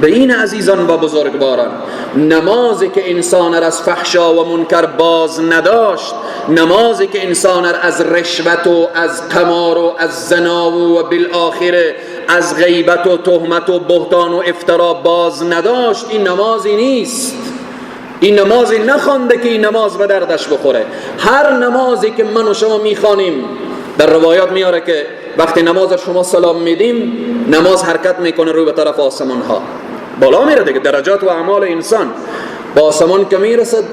[SPEAKER 1] به این عزیزان و بزرگواران، نمازی که انسان را از فحشا و منکر باز نداشت، نمازی که انسان را از رشوت و از قمار و از زنا و بالآخره از غیبت و تهمت و بهتان و افترا باز نداشت، این نمازی نیست. این نمازی نخوانده که این نماز به دردش بخوره. هر نمازی که من و شما میخوانیم، در روایات میاره که وقتی نماز شما سلام میدیم، نماز حرکت میکنه روی به طرف آسمان ها، بالا میره دیگه. درجات و اعمال انسان با آسمان که میرسد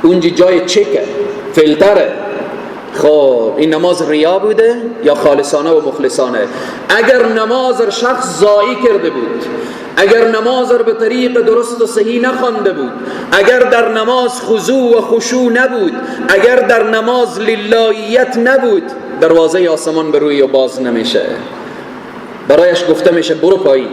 [SPEAKER 1] اونجا جای چکه، فیلتره. خب این نماز ریا بوده یا خالصانه و مخلصانه؟ اگر نماز شخص ضایع کرده بود، اگر نماز را به طریق درست و صحیح نخوانده بود، اگر در نماز خضوع و خشوع نبود، اگر در نماز للهیت نبود، دروازه آسمان به روی باز نمیشه. برایش گفته میشه برو پایین،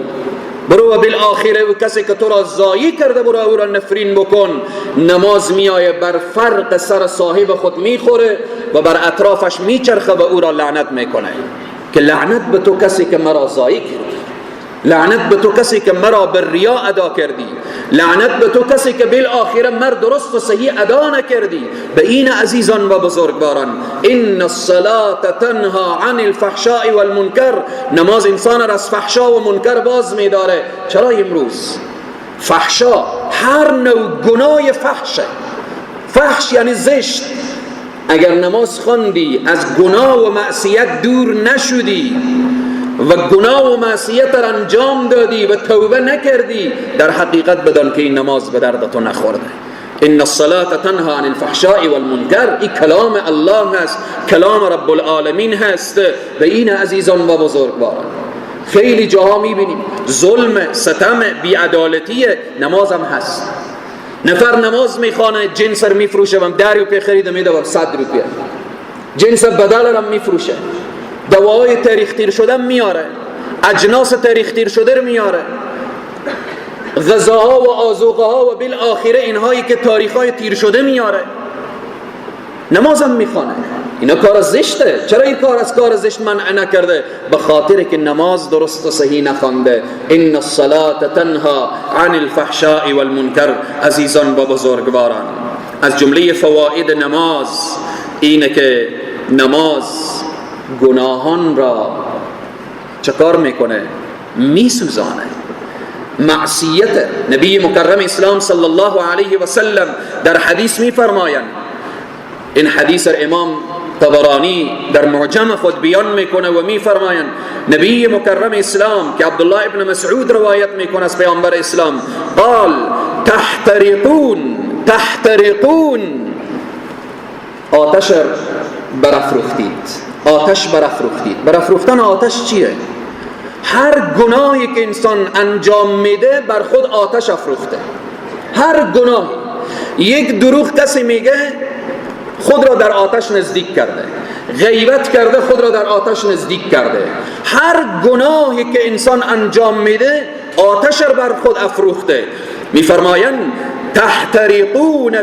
[SPEAKER 1] برو و بالاخره و کسی که تو را ضایع کرده برو او را نفرین بکن. نماز میآیه بر فرق سر صاحب خود میخوره و بر اطرافش میچرخه و او را لعنت میکنه که لعنت به تو کسی که مرا ضایع کردی، لعنت به تو کسی که مرا بر ریا ادا کردی، لعنت به تو کسی که بالاخره مر درست و صحیح ادا نکردی. به این عزیزان و بزرگواران، ان الصلاة تنها عن الفحشاء والمنکر، نماز انسان را از فحشا و منکر باز می‌داره. چرا امروز فحشا، هر نوع گناه فحشه، فحش یعنی زشت، اگر نماز خواندی از گناه و معصیت دور نشدی و گناه و معصیت را انجام دادی و توبه نکردی، در حقیقت بدان که این نماز به درد تو نخورده. ان الصلاة تنها عن الفحشاء والمنکر، این کلام الله هست، کلام رب العالمین هست. به این عزیزان و بزرگواران خیلی جاها میبینیم ظلم، ستم، بیعدالتی. نماز هم هست، نفر نماز میخوانه جنس رو میفروشه، 10 روپیه خریده میده و 100 روپیه جنس بدل رو میفروشه، دواهای تاریخ تیر شده میاره، اجناس تاریخ تیر شده میاره، غذاها و آذوقها و بالاخره اینهایی که تاریخهای تیر شده میاره، نمازم میخوانه. اینا کار زشته. چرا این کار از کار زشت منع نکرده؟ به خاطر که نماز درست و صحیح نخوانده. ان الصلاة تنها عن الفحشاء والمنکر. عزیزان و بزرگواران، از جمله فواید نماز اینه که نماز گناهان را چه کار میکنه؟ میسوزانه. معصیت نبی مکرم اسلام صلی الله علیه و سلم در حدیث میفرمایند، این حدیث امام طبرانی در معجم خود بیان میکنه و میفرمایند نبی مکرم اسلام که عبدالله ابن مسعود روایت میکنه از پیامبر اسلام قال تحترقون آتش برافروختید، آتش برافروختید. برافروختن آتش چیه؟ هر گناهی که انسان انجام میده بر خود آتش افروخته. هر گناه، یک دروغ کسی میگه خود را در آتش نزدیک کرده، غیبت کرده خود را در آتش نزدیک کرده. هر گناهی که انسان انجام میده آتش را بر خود افروخته. میفرمایند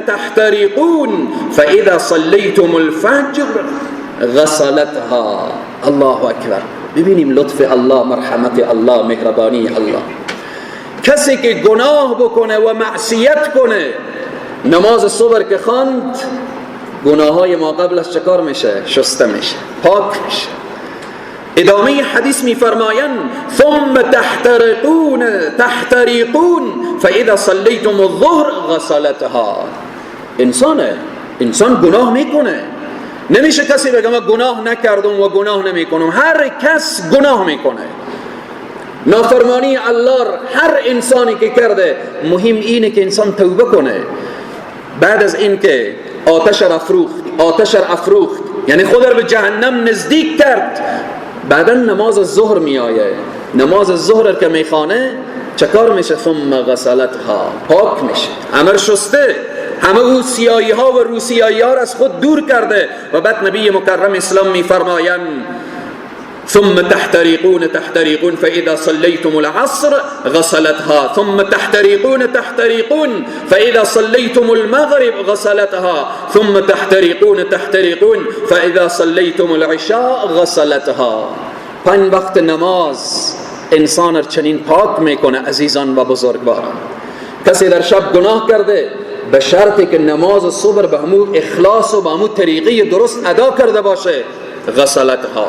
[SPEAKER 1] تحترقون فاذا صلیتم الفجر غسلتها. الله اکبر. ببینیم لطف الله، مرحمت الله، مهربانی الله. کسی که گناه بکنه و معصیت کنه، نماز صبح که خواند، گناههای ما قبلش چکار میشه؟ شسته میشه، پاک میشه. ادامه حدیث میفرمایند ثم تحترقون فاذا صلیتم الظهر غسلتها. انسان گناه میکنه، نمیشه کسی بگه من گناه نکردم و گناه نمیکنم. هر کس گناه میکنه، نافرمانی الله هر انسانی که کرده. مهم اینه که انسان توبه کنه. بعد از این که آتش را افروخت یعنی خود را به جهنم نزدیک کرد، بعدا نماز الظهر میآیه. نماز الظهر که میخوانه چکار میشه؟ ثم غسلتها، پاک میشه، همه شسته، همه اون سیاهی ها و روسیایی ها را از خود دور کرده. و بعد نبی مکرم اسلام میفرمایند ثم تحترقون فاذا صليتم العصر غسلتها، ثم تحترقون فاذا صليتم المغرب غسلتها، ثم تحترقون فاذا صليتم العشاء غسلتها. 5 وقت نماز انسان را چنین پاک میکنه. عزیزان و بزرگواران، کسی در شب گناه کرده، به شرطی که نماز صبح به همون اخلاص و به همون طریقه درست ادا کرده باشه، غسلتها،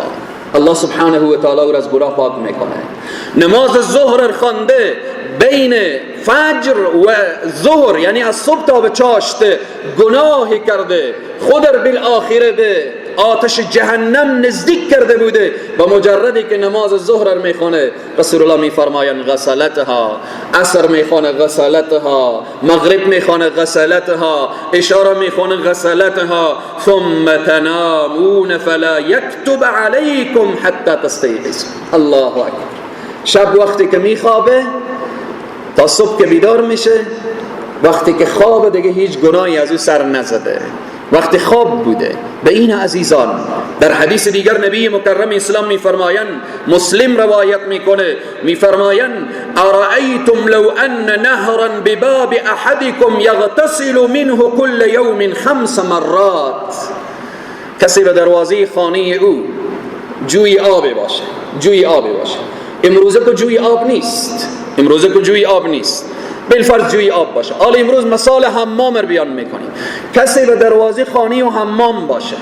[SPEAKER 1] الله سبحانه و تعالی او را از گناه پاک میکنه. نماز ظهر خوانده، بین فجر و ظهر یعنی از صبح تا به چاشت گناهی کرده، خود را بالاخره به آتش جهنم نزدیک کرده بوده، و مجردی که نماز ظهر میخونه رسول الله میفرمایند غسلتها، عصر میخونه غسلتها، مغرب میخونه غسلتها، عشاء میخونه غسلتها، ثم تنامون فلا یکتب علیکم حتی تستیقظوا. الله اکبر. شب وقتی که میخوابه تا صبح که بیدار میشه، وقتی که خواب دیگه هیچ گناهی از او سر نزده، وقت خواب بوده. به این عزیزان در حدیث دیگر نبی مکرم اسلام میفرمایند، مسلم روایت میکنه، میفرمایند ارأیتم لو ان نهرا بباب احدکم یغتسل منه كل یوم 5 مرات. کسی به دروازه خانه او جوی آب باشه، جوی آب باشه. امروزه که جوی آب نیست، امروزه که جوی آب نیست، بالفرض جوی آب باشه. حالا امروز مثال حمام رو بیان میکنیم. کسی به دروازه خانه و حمام باشه،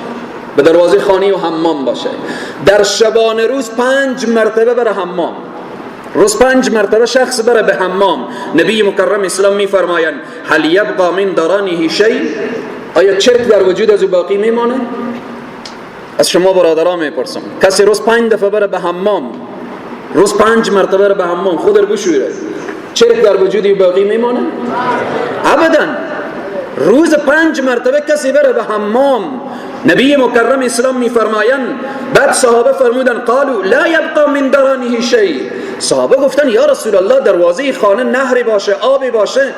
[SPEAKER 1] به دروازه خانه و حمام باشه، در شبانه روز 5 مرتبه بره حمام، روز 5 مرتبه شخص بره به حمام، نبی مکرم اسلام میفرمایند هل یبقى من درانه شیء؟ آیا چرک در وجود از او باقی میمانه؟ از شما برادران میپرسم، کسی روز 5 دفعه بره به حمام، روز 5 مرتبه بره به حمام، خود رو بشوره، چرک در وجودی باقی میمانه؟ ابدا. روز 5 مرتبه کسی بره به حمام، نبی مکرم اسلام میفرمایند بعد صحابه فرمودن قالوا لا یبقى من درانه شیء. صحابه گفتن یا رسول الله دروازه خانه نهری باشه، آبی باشه،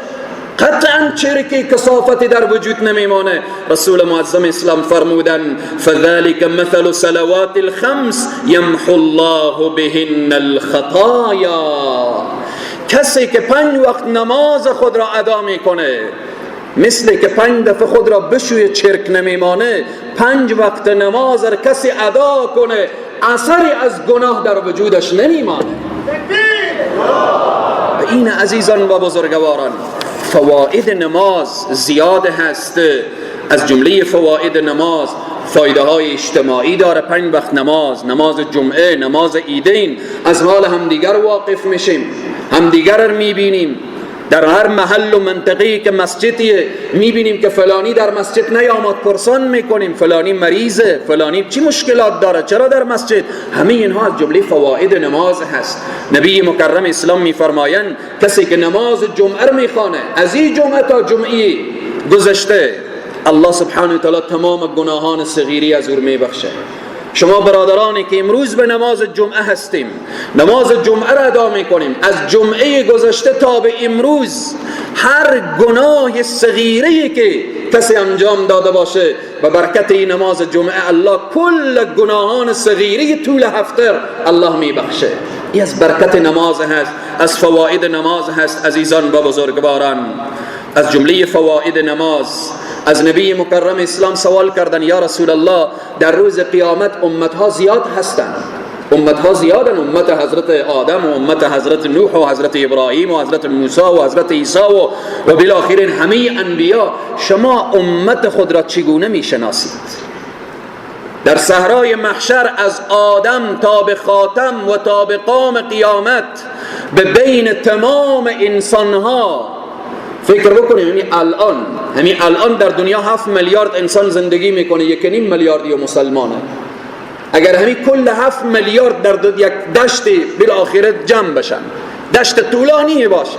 [SPEAKER 1] قطعا چرکی کثافتی در وجود نمیمانه. رسول معظم اسلام فرمودن فذلك مثل صلوات الخمس یمحو الله بهن الخطایا. کسی که 5 وقت نماز خود را ادا میکنه، مثل که 5 دفعه خود را بشوی چرک نمیمانه. 5 وقت نماز را کسی ادا کنه، اثری از گناه در وجودش نمیمانه. این عزیزان و بزرگواران، فواید نماز زیاد هست. از جمله فواید نماز فایده های اجتماعی داره. 5 وقت نماز، نماز جمعه، نماز عیدین، از حال همدیگر واقف میشیم، همدیگر رو میبینیم. در هر محل و منطقه‌ای که مسجدیه میبینیم که فلانی در مسجد نیامد، پرسان میکنیم فلانی مریضه، فلانی چی مشکلات داره، چرا در مسجد. همه اینها از جمله فواید نماز هست. نبی مکرم اسلام میفرمایند کسی که نماز جمعه رو میخوانه، از این جمعه تا جمعه گذشته، الله سبحانه و تعالی تمام گناهان صغیری از او میبخشه. شما برادرانی که امروز به نماز جمعه هستیم، نماز جمعه را ادا میکنیم، از جمعه گذشته تا به امروز هر گناه صغیری که کسی انجام داده باشه و برکت این نماز جمعه الله کل گناهان صغیری طول هفته الله میبخشه. این از برکت نماز هست، از فواید نماز هست. عزیزان و بزرگواران، از جمله فواید نماز از نبی مکرم اسلام سوال کردن یا رسول الله در روز قیامت امتها زیاد هستند، امتها زیادن، امت حضرت آدم و امت حضرت نوح و حضرت ابراهیم و حضرت موسی و حضرت عیسی و بالاخره همه انبیا. شما امت خود را چگونه میشناسید؟ در صحرای محشر از آدم تا به خاتم و تا به قام قیامت به بین تمام انسانها فکر بکنیم. همین الان در دنیا 7 میلیارد انسان زندگی میکنه، 1.5 میلیاردی مسلمانه. اگر همین کل 7 میلیارد در یک دشت بالاخره جمع بشن، دشت طولانی باشه،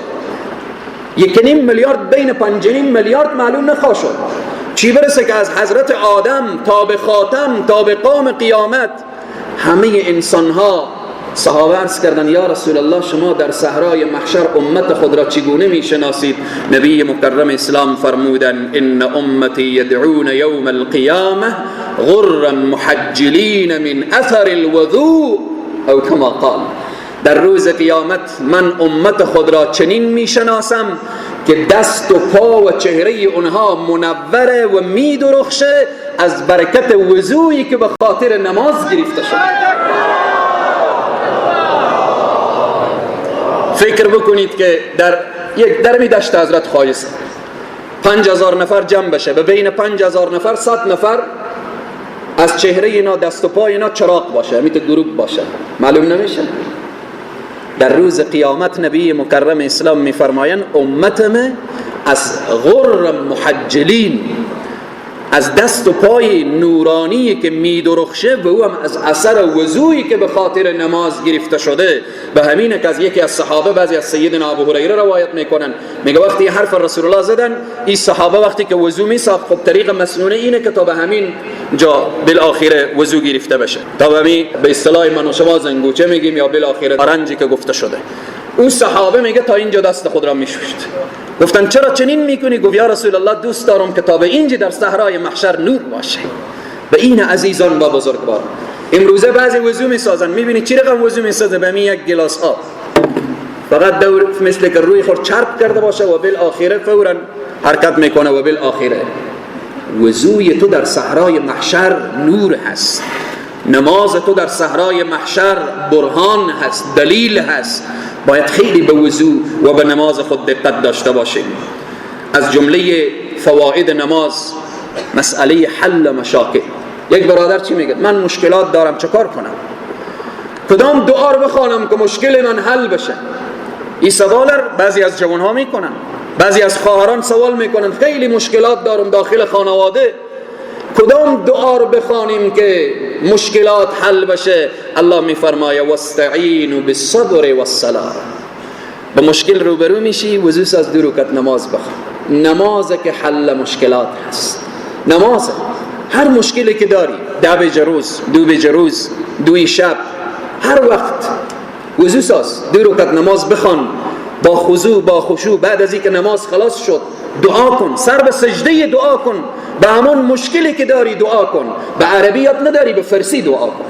[SPEAKER 1] 1.5 میلیارد بین 5.5 میلیارد معلوم نخواهد شد. چی برسه که از حضرت آدم تا به خاتم تا به قام قیامت همه انسانها. صحابه عرض کردن یا رسول الله شما در صحرای محشر امت خود را چگونه میشناسید؟ نبی مکرم اسلام فرمودن ان امتی یدعون یوم القیامه غرا محجلین من اثر الوضوء او کما قال. در روز قیامت من امت خود را چنین میشناسم که دست و پا و چهره اونها منوره و میدرخشه از برکت وضوئی که به خاطر نماز گرفته شده. فکر بکنید که در می دشت حضرت خایست 5000 نفر جمع بشه، به بین 5000 نفر 100 نفر از چهره اینا دست و پای اینا چراغ باشه، همیت گروپ باشه، معلوم نمیشه. در روز قیامت نبی مکرم اسلام میفرمایند امتم از غر محجلین، از دست و پای نورانی که میدرخشه و او هم از اثر وضوئی که به خاطر نماز گرفته شده. به همین که از یکی از صحابه بعضی از سیدنا ابو هریره روایت میکنن، میگه وقتی حرف رسول الله زدن این صحابه وقتی که وضو میساخت، خب طریق مسنونه اینه که تا به همین جا بالاخره وضو گرفته بشه، تا به همین به اصطلاح من و شما زنگوچه میگیم یا بالاخره آرنجی که گفته شده. اون صحابه میگه تا اینجا دست خود را میشوشت، گفتن چرا چنین میکنی؟ گفت یا رسول الله دوست دارم که تا به اینجا در صحرای محشر نور باشه. به این عزیزان و بزرگوار، امروزه بعضی وضو میسازن، میبینی چی رقم وضو میسازه؟ به یک گلاس آب فقط دور مثل که روی خود چرب کرده باشه و بالآخره فورا حرکت میکنه و بالآخره وضوی تو در صحرای محشر نور هست، نماز تو در صحرای محشر برهان هست، دلیل هست. باید خیلی به وضو و به نماز خود دقت داشته باشیم. از جمله فواید نماز مسئله حل مشاکل. یک برادر چی میگه؟ من مشکلات دارم، چه کار کنم؟ کدام دعا رو بخوانم که مشکل من حل بشه؟ این سوال بعضی از جوانها میکنن، بعضی از خواهران سوال میکنن خیلی مشکلات دارم داخل خانواده، کدام دعا رو بخوانیم که مشکلات حل بشه؟ الله میفرمایه واستعینوا بالصبر والصلاة. با مشکل روبرو میشی، وضو از 2 رکعت نماز بخوان. نماز که حل مشکلات هست. نماز هر مشکلی که داری، 10 بجه روز، 2 بجه روز، 2 شب، هر وقت وضو ساز، 2 رکعت نماز بخوان با خضوع با خشوع. بعد از اینکه نماز خلاص شد دعا کن، سر به سجده دعا کن، به همون مشکلی که داری دعا کن. به عربیت نداری، به فارسی دعا کن،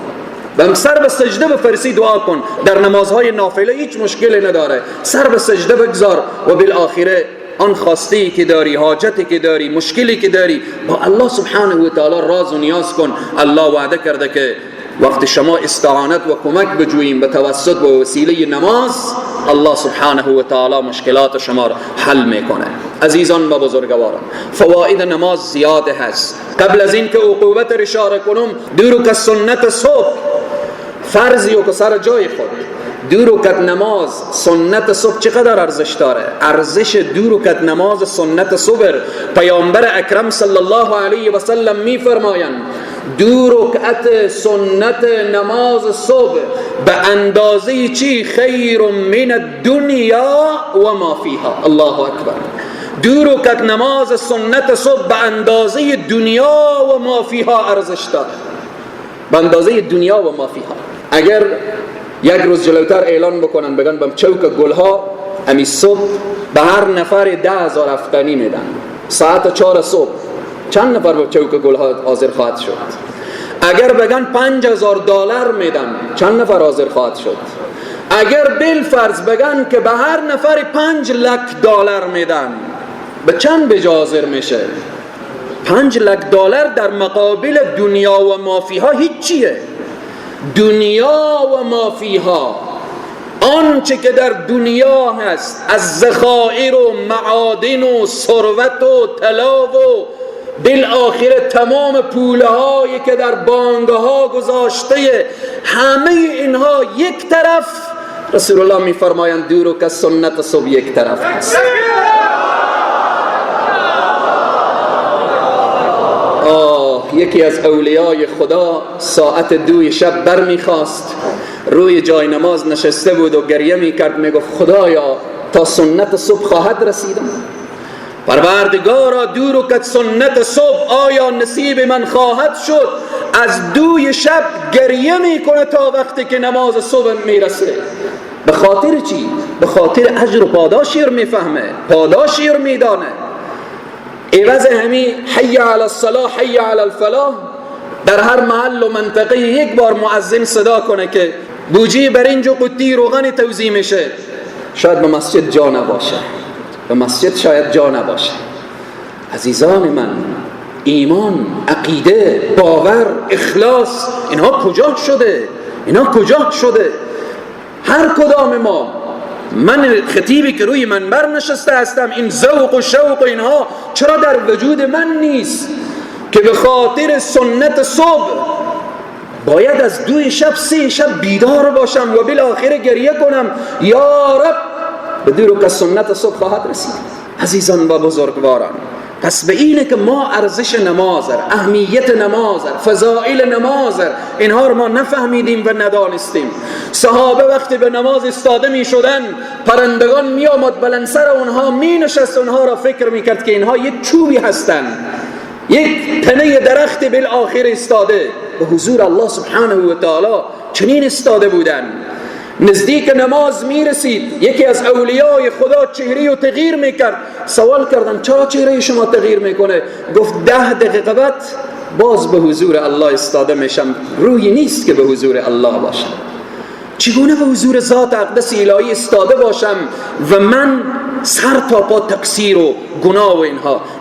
[SPEAKER 1] به سر به سجده به فارسی دعا کن. در نمازهای نافله هیچ مشکلی نداره، سر به سجده بگذار و بالآخره آن خواسته که داری، حاجتی که داری، مشکلی که داری با الله سبحانه و تعالی راز و نیاز کن. الله وعده کرده که وقت شما استعانت و کمک بجوییم به توسط و وسیله نماز، الله سبحانه و تعالی مشکلات شما را حل میکنه. عزیزان و بزرگواران، فواید نماز زیاد هست. قبل از این که عقوبت را اشاره کنم، 2 رکعت سنت صبح فرضی و سر جای خود. 2 رکعت نماز سنت صبح چقدر ارزش داره؟ ارزش 2 رکعت نماز سنت صبح پیامبر اکرم صلی الله علیه و سلم میفرمایند 2 رکعت سنت نماز صبح به اندازه چی؟ خیر من الدنیا و ما فیها. الله اکبر. 2 رکعت نماز سنت صبح به اندازه دنیا و ما فیها ارزش داره، به اندازه دنیا و ما فیها. اگر یک روز جلوتر اعلان بکنن بگن بم چوک گلها امی صبح به هر نفر 10,000 افغانی میدن، ساعت 4 صبح چند نفر به چوک گلها حاضر خواهد شد؟ اگر بگن $5,000 میدن، چند نفر حاضر خواهد شد؟ اگر بالفرض بگن که به هر نفر $5,00,000 میدن، به چند بجا حاضر میشه؟ $5,00,000 در مقابل دنیا و ما فیها هیچ چیه؟ دنیا و ما فیها، آنچه که در دنیا هست از ذخایر و معادن و ثروت و طلا و بالآخر تمام پوله هایی که در بانک ها گذاشته، همه اینها یک طرف. رسول الله میفرمایند 2 رکعت سنت صبح یک طرف هست. یکی از اولیای خدا ساعت 2 شب برمیخواست، روی جای نماز نشسته بود و گریه میکرد، میگفت خدایا تا سنت صبح خواهد رسیدم؟ پروردگارا 2 رکعت سنت صبح آیا نصیب من خواهد شد؟ از 2 شب گریه میکنه تا وقتی که نماز صبح میرسه. به خاطر چی؟ به خاطر اجر و پاداشی رو میفهمه، پاداشی رو میدانه. عوض همی حی علی الصلاة حی علی الفلاح، در هر محل و منطقه یک بار مؤذن صدا کنه که بوجی برنج و قطی روغن توزیع میشه، شاید به مسجد جا نباشه، به مسجد شاید جا نباشه. عزیزان من، ایمان، عقیده، باور، اخلاص، اینها کجا شده؟ اینها کجا شده؟ هر کدام ما، من خطیبی که روی منبر نشسته هستم، این ذوق و شوق و اینها چرا در وجود من نیست که به خاطر سنت صبح باید از 2 شب 3 شب بیدار باشم و بالاخره گریه کنم یا رب به 2 رکعت سنت صبح خواهد رسید. عزیزان و بزرگواران، پس به اینه که ما ارزش نماز، اهمیت نماز، فضائل نماز، اینها رو ما نفهمیدیم و ندانستیم. صحابه وقتی به نماز استاده می شدن، پرندگان می آمد بلند سر اونها می نشست، اونها را فکر می کرد که اینها یک چوبی هستند، یک تنه درخت بالآخر استاده. به حضور الله سبحانه و تعالی چنین استاده بودن. نزدیک نماز میرسید، یکی از اولیای خدا چهره رو تغییر میکرد. سوال کردن چرا چهره شما تغییر میکنه؟ گفت 10 دقیقه بعد باز به حضور الله استاده میشم، روحی نیست که به حضور الله باشم. چگونه به حضور ذات اقدس الهی استاده باشم و من سر تا پا تقصیر و گناه و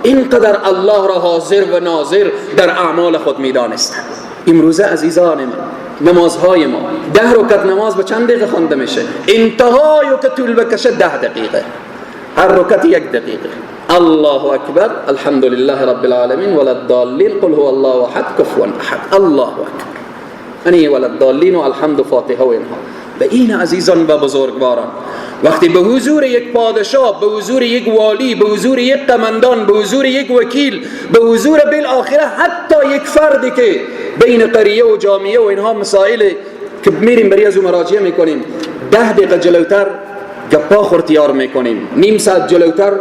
[SPEAKER 1] اینقدر الله را حاضر و ناظر در اعمال خود میدانستند. امروزه عزیزان من، نمازهای ما 10 رکعت نماز به چند دقیقه خوانده میشه؟ انتهای که طول بکشه 10 دقیقه، هر رکعت 1 دقیقه. الله اکبر، الحمد لله رب العالمین، ولا الضالین، قل هو الله احد کفوا احد، الله اکبر، یعنی ولا الضالین و الحمد و فاتحه و اینها. به این عزیزان و بزرگواران، وقتی به حضور یک پادشاه، به حضور یک والی، به حضور یک قماندان، به حضور یک وکیل، به حضور بالاخره حتی یک فردی که بین قریه و جامعه و اینها مسائل که میریم برای از مراجعه میکنیم، 10 دقیقه جلوتر گپا خور تیار میکنیم، نیم ساعت جلوتر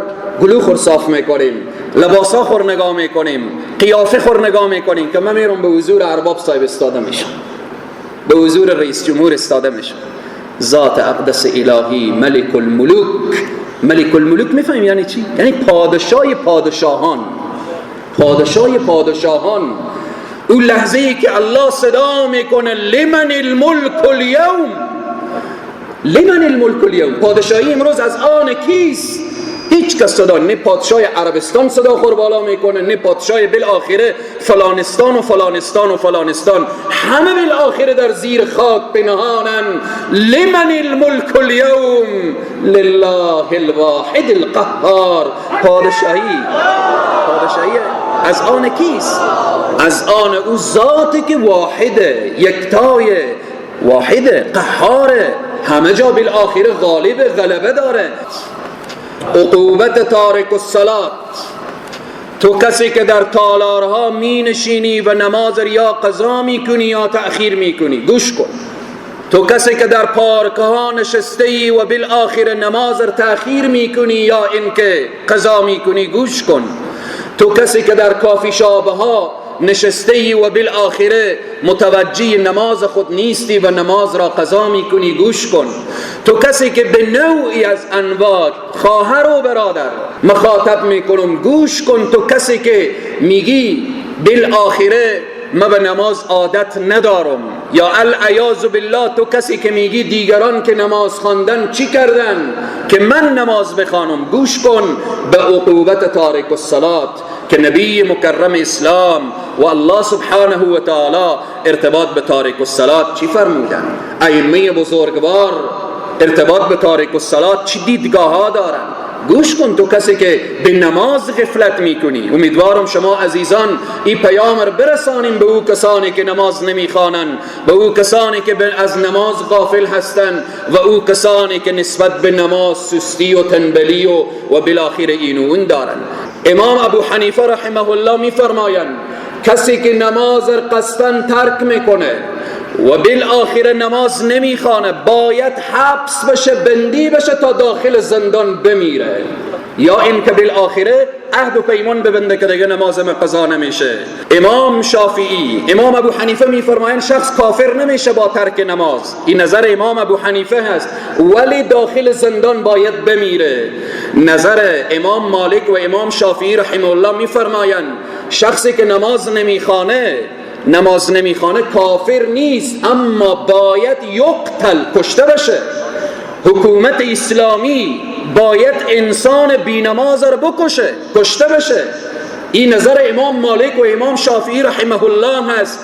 [SPEAKER 1] گلو خور صاف میکنیم، لباسا خور نگاه میکنیم، قیافه خور نگاه میکنیم که من میرم به حضور ارباب صاحب استاده میشم، به حضور رئیس جمهور استاده میشم. ذات اقدس الهی ملک الملوک. ملک الملوک میفهمیم یعنی چی؟ یعنی پادشاه پادشاهان، پادشاه پادشاهان. اون لحظه ای که الله صدا میکنه لمن الملک اليوم، لمن الملک اليوم، پادشاهی امروز از آن کیست؟ هیچ کس صدا، نه پادشاه عربستان صدا خور بالا میکنه، نه پادشاه بالاخره فلانستان و فلانستان و فلانستان، همه بالاخره در زیر خاک پنهانن. لمن الملک اليوم، لله الواحد القهار. پادشاهی از آن کیست؟ از آن او ذاتی که واحده، یکتای، واحده، قهاره، همه جا بالاخره غالب، غلبه داره. عقوبت تارک الصلات. تو کسی که در تالارها می نشینی و نماز یا قضا می کنی یا تأخیر می کنی، گوش کن. تو کسی که در پارک ها نشسته ای و بالاخره نماز تأخیر می کنی یا اینکه قضا می کنی، گوش کن. تو کسی که در کافی شاپ ها نشسته ای و بالاخره متوجه نماز خود نیستی و نماز را قضا میکنی، گوش کن. تو کسی که به نوعی از انواع خواهر و برادر مخاطب میکنم، گوش کن. تو کسی که میگی بالاخره من به نماز عادت ندارم، یا العیاذ بالله تو کسی که میگی دیگران که نماز خواندن چی کردن که من نماز بخوانم، گوش کن به عقوبت تارک الصلات که نبی مکرم اسلام و الله سبحانه و تعالی ارتباط به تارک الصلات چی فرمودن؟ ائمه بزرگوار ارتباط به تارک الصلات چی دیدگاه ها دارن؟ گوش کن. تو کسی که به نماز غفلت میکنی، امیدوارم شما عزیزان این پیام رو برسانیم به او کسانی که نماز نمیخوانن، به او کسانی که از نماز غافل هستند و او کسانی که نسبت به نماز سستی و تنبلی و بالاخره این و اون دارن. امام ابو حنیفه رحمه الله میفرمایند کسی که نماز قصداً ترک میکنه و بالاخره نماز نمیخوانه باید حبس بشه، بندی بشه تا داخل زندان بمیره، یا این که بالاخره عهد و پیمان ببنده که دیگه نماز قضا نمیشه. امام شافعی، امام ابو حنیفه میفرمایند شخص کافر نمیشه با ترک نماز. این نظر امام ابو حنیفه هست، ولی داخل زندان باید بمیره. نظر امام مالک و امام شافعی رحمه الله میفرمایند شخصی که نماز نمیخوانه کافر نیست، اما باید یقتل، کشته بشه. حکومت اسلامی باید انسان بینماز رو بکشه، کشته بشه. این نظر امام مالک و امام شافعی رحمه الله هست،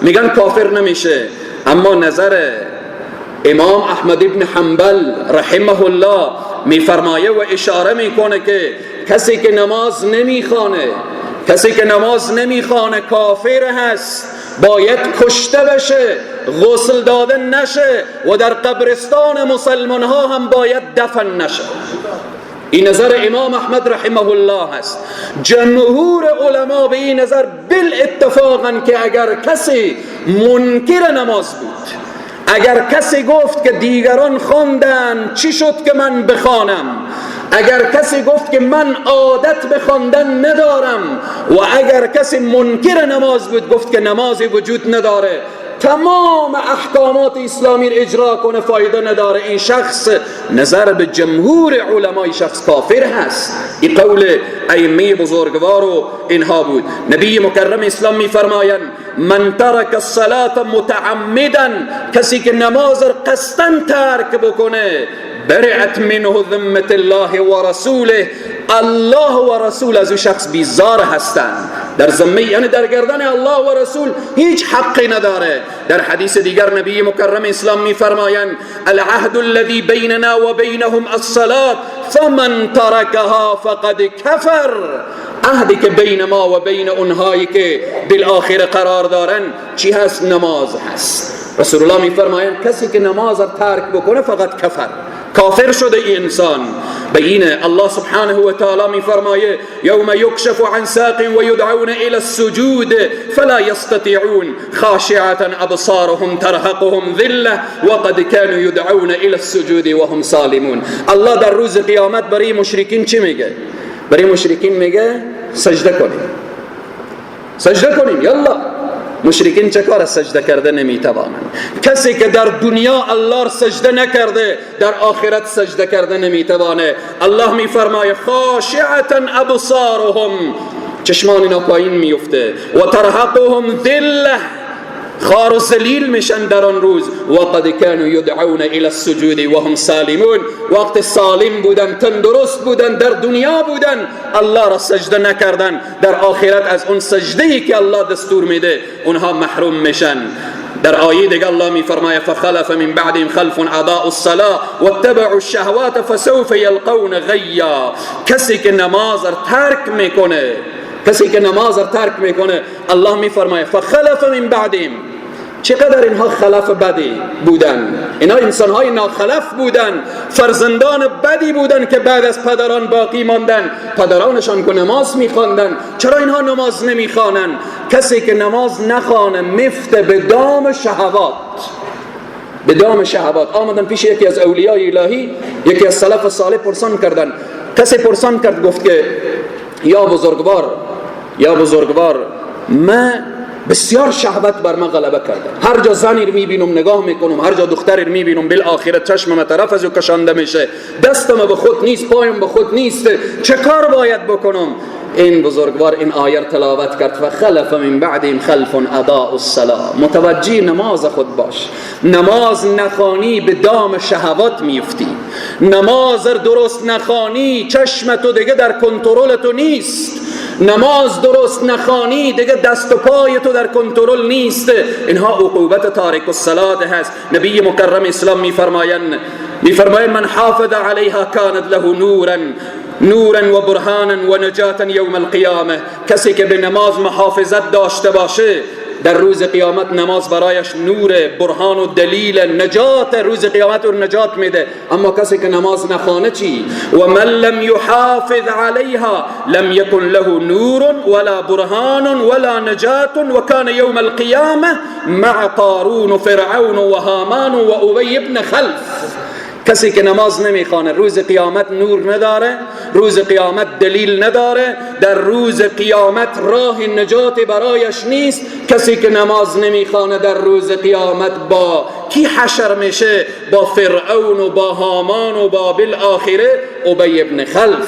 [SPEAKER 1] میگن کافر نمیشه. اما نظر امام احمد ابن حنبل رحمه الله میفرمایه و اشاره میکنه که کسی که نماز نمیخوانه کافر هست، باید کشته بشه، غسل داده نشه و در قبرستان مسلمان ها هم باید دفن نشه. این نظر امام احمد رحمه الله هست. جمهور علما به این نظر بالاتفاقن که اگر کسی منکر نماز بود، اگر کسی گفت که دیگران خواندن چی شد که من بخوانم، اگر کسی گفت که من عادت به خواندن ندارم، و اگر کسی منکر نماز بود گفت که نمازی وجود نداره، تمام احکامات اسلامی اجرا کنه فایده نداره. این شخص نظر به جمهور علمای شخص کافر هست. این قول ائمه بزرگوار و اینها بود. نبی مکرم اسلام میفرمایند من ترک الصلاة متعمدا، کسی که نماز را قصداً ترک بکنه، برئت منه ذمة الله و رسوله، الله و رسول از او شخص بیزار هستند. در ذمه یعنی در گردن الله و رسول هیچ حقی نداره. در حدیث دیگر نبی مکرم اسلام میفرمایند العهد الذي بیننا و بینهم الصلاة فمن ترکها فقد کفر. عهدی که بین ما و بین اونهایی که بالآخره قرار دارن چی هست؟ نماز هست. رسول الله میفرمایند کسی که نماز را ترک بکنه فقط کافر شده این انسان. به اینه الله سبحانه و تعالی میفرمایه یوم یکشف عن ساق و یدعون الى السجود فلا یستطیعون خاشعة ابصارهم ترهقهم ذله وقد كانوا يدعون الى السجود وهم سالمون. الله در روز قیامت برای مشرکین چی میگه؟ برای مشرکین میگه سجده کنیم یلا. مشرکین چه کار؟ سجده کرده نمیتوانند. کسی که در دنیا الله را سجده نکرده در آخرت سجده کرده نمیتوانه. الله میفرماید خاشعة ابصارهم، چشمان اینا پایین میفته، و ترهقهم ذله، خار و ذلیل میشن در آن روز. وقد كانوا يدعون الى السجود وهم سالمون، وقت سالم بودن، تندرست بودن، در دنیا بودن، الله را سجده نکردن، در آخرت از اون سجده‌ای که الله دستور میده اونها محروم میشن. در آیه دیگه الله میفرماید فخلف من بعدهم خلف اضاعوا الصلاة واتبعوا الشهوات فسوف يلقون غیا. کسی که نماز را ترک میکنه الله میفرماید فخلف من بعدهم، چقدر اینها خلف بدی بودن، اینها انسانهای ناخلف بودن، فرزندان بدی بودن که بعد از پدران باقی ماندن. پدرانشان که نماز میخواندن، چرا اینها نماز نمیخوانن؟ کسی که نماز نخوانه مفته به دام شهوات. آمدن پیش یکی از اولیای الهی، یکی از سلف صالح پرسان کردن. کسی پرسان کرد گفت که یا بزرگوار من بسیار شهوت بر من غلبه کرده، هر جا زنی رو میبینم نگاه میکنم، هر جا دختری رو میبینم بالآخرت چشمم طرف از او کشانده میشه، دستم به خود نیست، پایم به خود نیست، چه کار باید بکنم؟ این بزرگوار این آیه تلاوت کرد فخلف من بعدهم خلف اضاعوا الصلاة. متوجه نماز خود باش. نماز نخوانی به دام شهوات میفتی. نماز درست نخوانی چشم تو دیگه در کنترل تو نیست. نماز درست نخوانی دیگه دست و پای تو در کنترل نیست. اینها عقوبت تارک الصلاة هست. نبی مکرم اسلام میفرمایند من حافظ علیها کانت له نورا و برهانا و نجاتا یوم القیامه. کسی که به نماز محافظت داشته باشه در روز قیامت نماز برایش نور، برهان و دلیل، نجات، روز قیامت رو نجات میده. اما کسی که نماز نخوانه چی؟ و من لم یحافظ علیها لم یکن له نور ولا برهان ولا نجات و کان یوم القیامه مع قارون و فرعون و هامان و ابی بن خلف. کسی که نماز نمیخوانه روز قیامت نور نداره، روز قیامت دلیل نداره، در روز قیامت راه نجات برایش نیست. کسی که نماز نمیخوانه در روز قیامت با کی حشر میشه؟ با فرعون و با هامان و با بالآخره ابی بن خلف،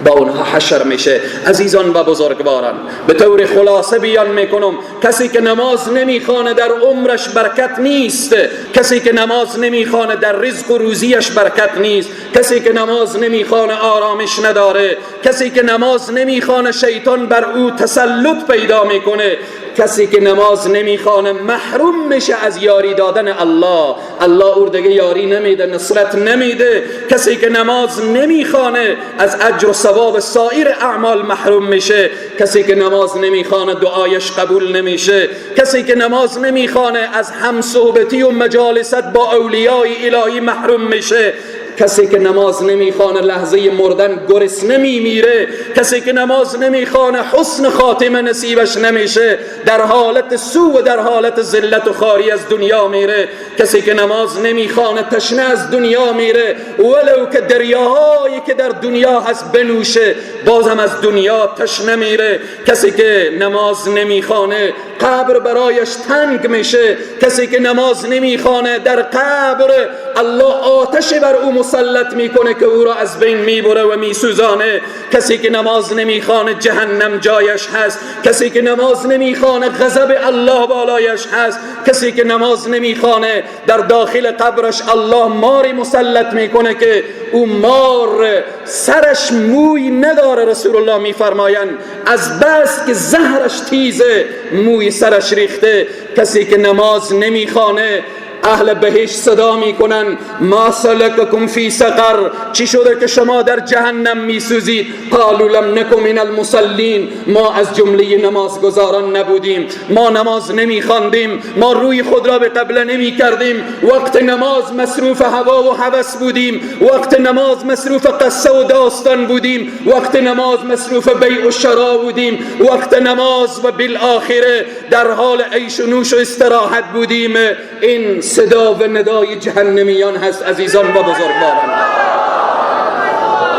[SPEAKER 1] با اونها حشر میشه. عزیزان و بزرگواران، به طور خلاصه بیان میکنم کسی که نماز نمیخوانه در عمرش برکت نیست. کسی که نماز نمیخوانه در رزق و روزیش برکت نیست. کسی که نماز نمیخوانه آرامش نداره. کسی که نماز نمیخوانه شیطان بر او تسلط پیدا میکنه. کسی که نماز نمیخوانه محروم میشه از یاری دادن الله. الله او دیگه یاری نمیده، نصرت نمیده. کسی که نماز نمیخوانه از اجر و ثواب سایر اعمال محروم میشه. کسی که نماز نمیخوانه دعایش قبول نمیشه. کسی که نماز نمیخوانه از همصحبتی و مجالست با اولیای الهی محروم میشه. کسی که نماز نمیخوانه لحظه مردن گرسنه میمیره. کسی که نماز نمیخوانه حسن خاتمه نصیبش نمیشه، در حالت سو و در حالت ذلت و خواری از دنیا میره. کسی که نماز نمیخوانه تشنه از دنیا میره، ولو که دریاهایی که در دنیا هست بنوشه بازم از دنیا تشنه میره. کسی که نماز نمیخوانه قبر برایش تنگ میشه. کسی که نماز نمیخوانه در قبر الله آتش بر او مسلط میکنه که او را از بین میبره و میسوزانه. کسی که نماز نمیخوانه جهنم جایش هست. کسی که نماز نمیخوانه غضب الله بالایش هست. کسی که نماز نمیخوانه در داخل قبرش الله ماری مسلط میکنه که او مار سرش موی نداره. رسول الله میفرمایند از بس که زهرش تیزه موی سرش ریخته. کسی که نماز نمیخوانه اهل بهشت صدا میکنن ما سلککم فی سقر، چی شده که شما در جهنم میسوزید؟ قالوا لم نکن من المصلین، ما از جمله نمازگزاران نبودیم، ما نماز نمیخواندیم، ما روی خود را به قبله نمیکردیم، وقت نماز مصروف هوا و هوس بودیم، وقت نماز مصروف قصه و داستان بودیم، وقت نماز مصروف بیع و شرا بودیم، وقت نماز و بالآخره در حال عیش و نوش و استراحت بودیم. این صدا و ندای جهنمیان هست عزیزان و بزرگواران.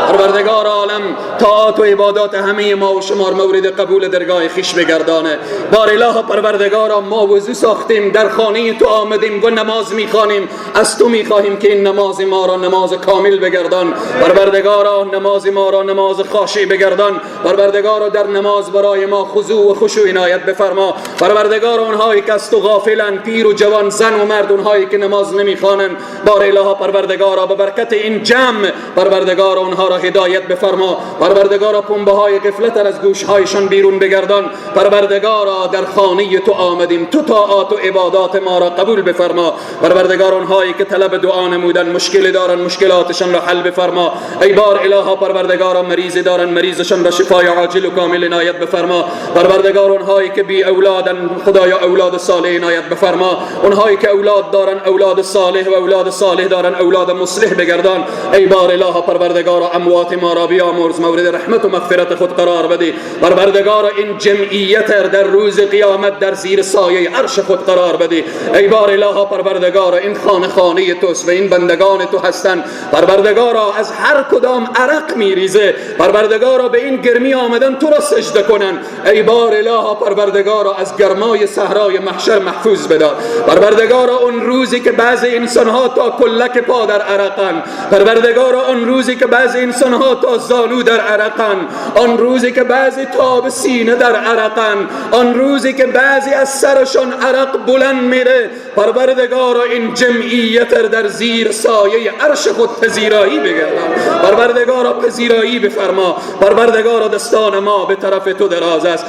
[SPEAKER 1] پروردگار عالم طاعات و عبادات همه ما و شمار مورد قبول درگاه خویش بگردانه. بار اله پروردگارا ما وضو ساختیم، در خانه تو آمدیم و نماز میخوانیم، از تو میخواهیم که این نماز ما را نماز کامل بگردان. پروردگارا نماز ما را نماز خاشع بگردان. پروردگارا در نماز برای ما خضوع و خشوع عنایت بفرما. پروردگارا اونهایی که از تو غافلن، پیر و جوان، زن و مرد، اونهایی که نماز نمیخوانند، بار اله پروردگارا به برکت این جمع پروردگارا اونها را هدایت بفرما. پروردگارا پنبه های غفلت از گوشهایشان بیرون بگردان. پروردگارا در خانه تو آمدیم، تو طاعات و عبادات ما را قبول بفرما. پروردگار اونهایی که طلب دعا نمودن، مشکل دارن، مشکلاتشان را حل بفرما. ای بار اله پروردگارا مریض دارن، مریضشان را شفای عاجل و کامل عنایت بفرما. پروردگار اونهایی که بی اولادن، خدایا اولاد صالح عنایت بفرما. اونهایی که اولاد دارن اولاد صالح و اولاد صالح دارن اولاد مصلح بگردان. ای بار اله پروردگارا اموات ما را بیامرز، مورد رحمت و مغفرت خود قرار بده. پروردگار این جمعیت در روز قیامت در زیر سایه عرش خود قرار بده. ای بار اله پروردگار این خانه توست و این بندگان تو هستند. پروردگارا از هر کدام عرق میریزه، پروردگارا به این گرمی آمدن تو را سجده کنن. ای بار اله پروردگارا از گرمای صحرای محشر محفوظ بدار. پروردگارا اون روزی که بعضی انسان ها تا کلک پا در عرقن، پروردگارا اون روزی که بعضی انسان ها تا زانو در عرقن، آن روزی که بعضی تا به سینه در عرقن، آن روزی که بعضی از سرشان عرق بلند میره، پروردگارا این جمعیت در زیر سایه عرش خود پذیرایی بگردن. پروردگارا پذیرایی بفرما. پروردگارا دستان ما به طرف تو دراز است.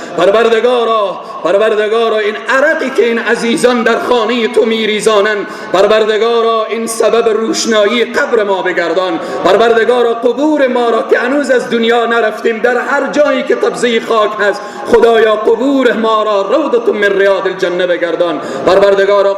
[SPEAKER 1] پروردگارا این عرقی که این عزیزان در خانه تو میریزانن، پروردگارا این سبب روشنایی قبر ما بگردان. پروردگارا قبور ما را که هنوز از دنیا نرفتیم، در هر جایی که قبضه خاک هست، خدایا قبور ما را روضة من ریاض الجنه بگردان. پروردگارا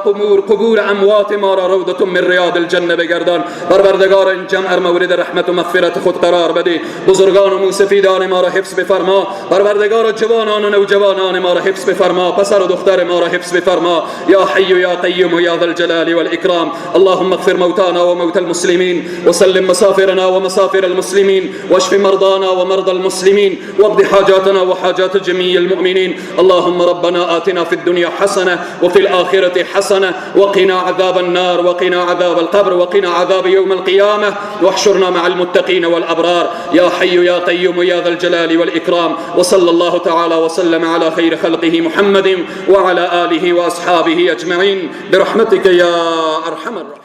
[SPEAKER 1] قبور اموات ما را روضة من ریاض الجنه بگردان. پروردگارا این جمع مورد رحمت و مغفرت خود قرار بده. بزرگان و موسفیدان ما را حفظ بفرما. پروردگارا جوانان و نوجوانان ما را حفظ بفرما. پسر و دختر ما را حفظ بفرما. یا حی یا قیوم یا ذا الجلال والاکرام. اللهم اغفر موتانا وموتى المسلمين وسلم مسافرنا ومسافر المسلمين واشف مرضانا ومرضى المسلمين واقض حاجاتنا وحاجات جميع المؤمنين. اللهم ربنا آتنا في الدنيا حسنة وفي الآخرة حسنة وقنا عذاب النار وقنا عذاب القبر وقنا عذاب يوم القيامة واحشرنا مع المتقين والأبرار. يا حي يا قيوم يا ذا الجلال والإكرام. وصلى الله تعالى وسلم على خير خلقه محمد وعلى آله وأصحابه أجمعين برحمتك يا أرحم الراحمين.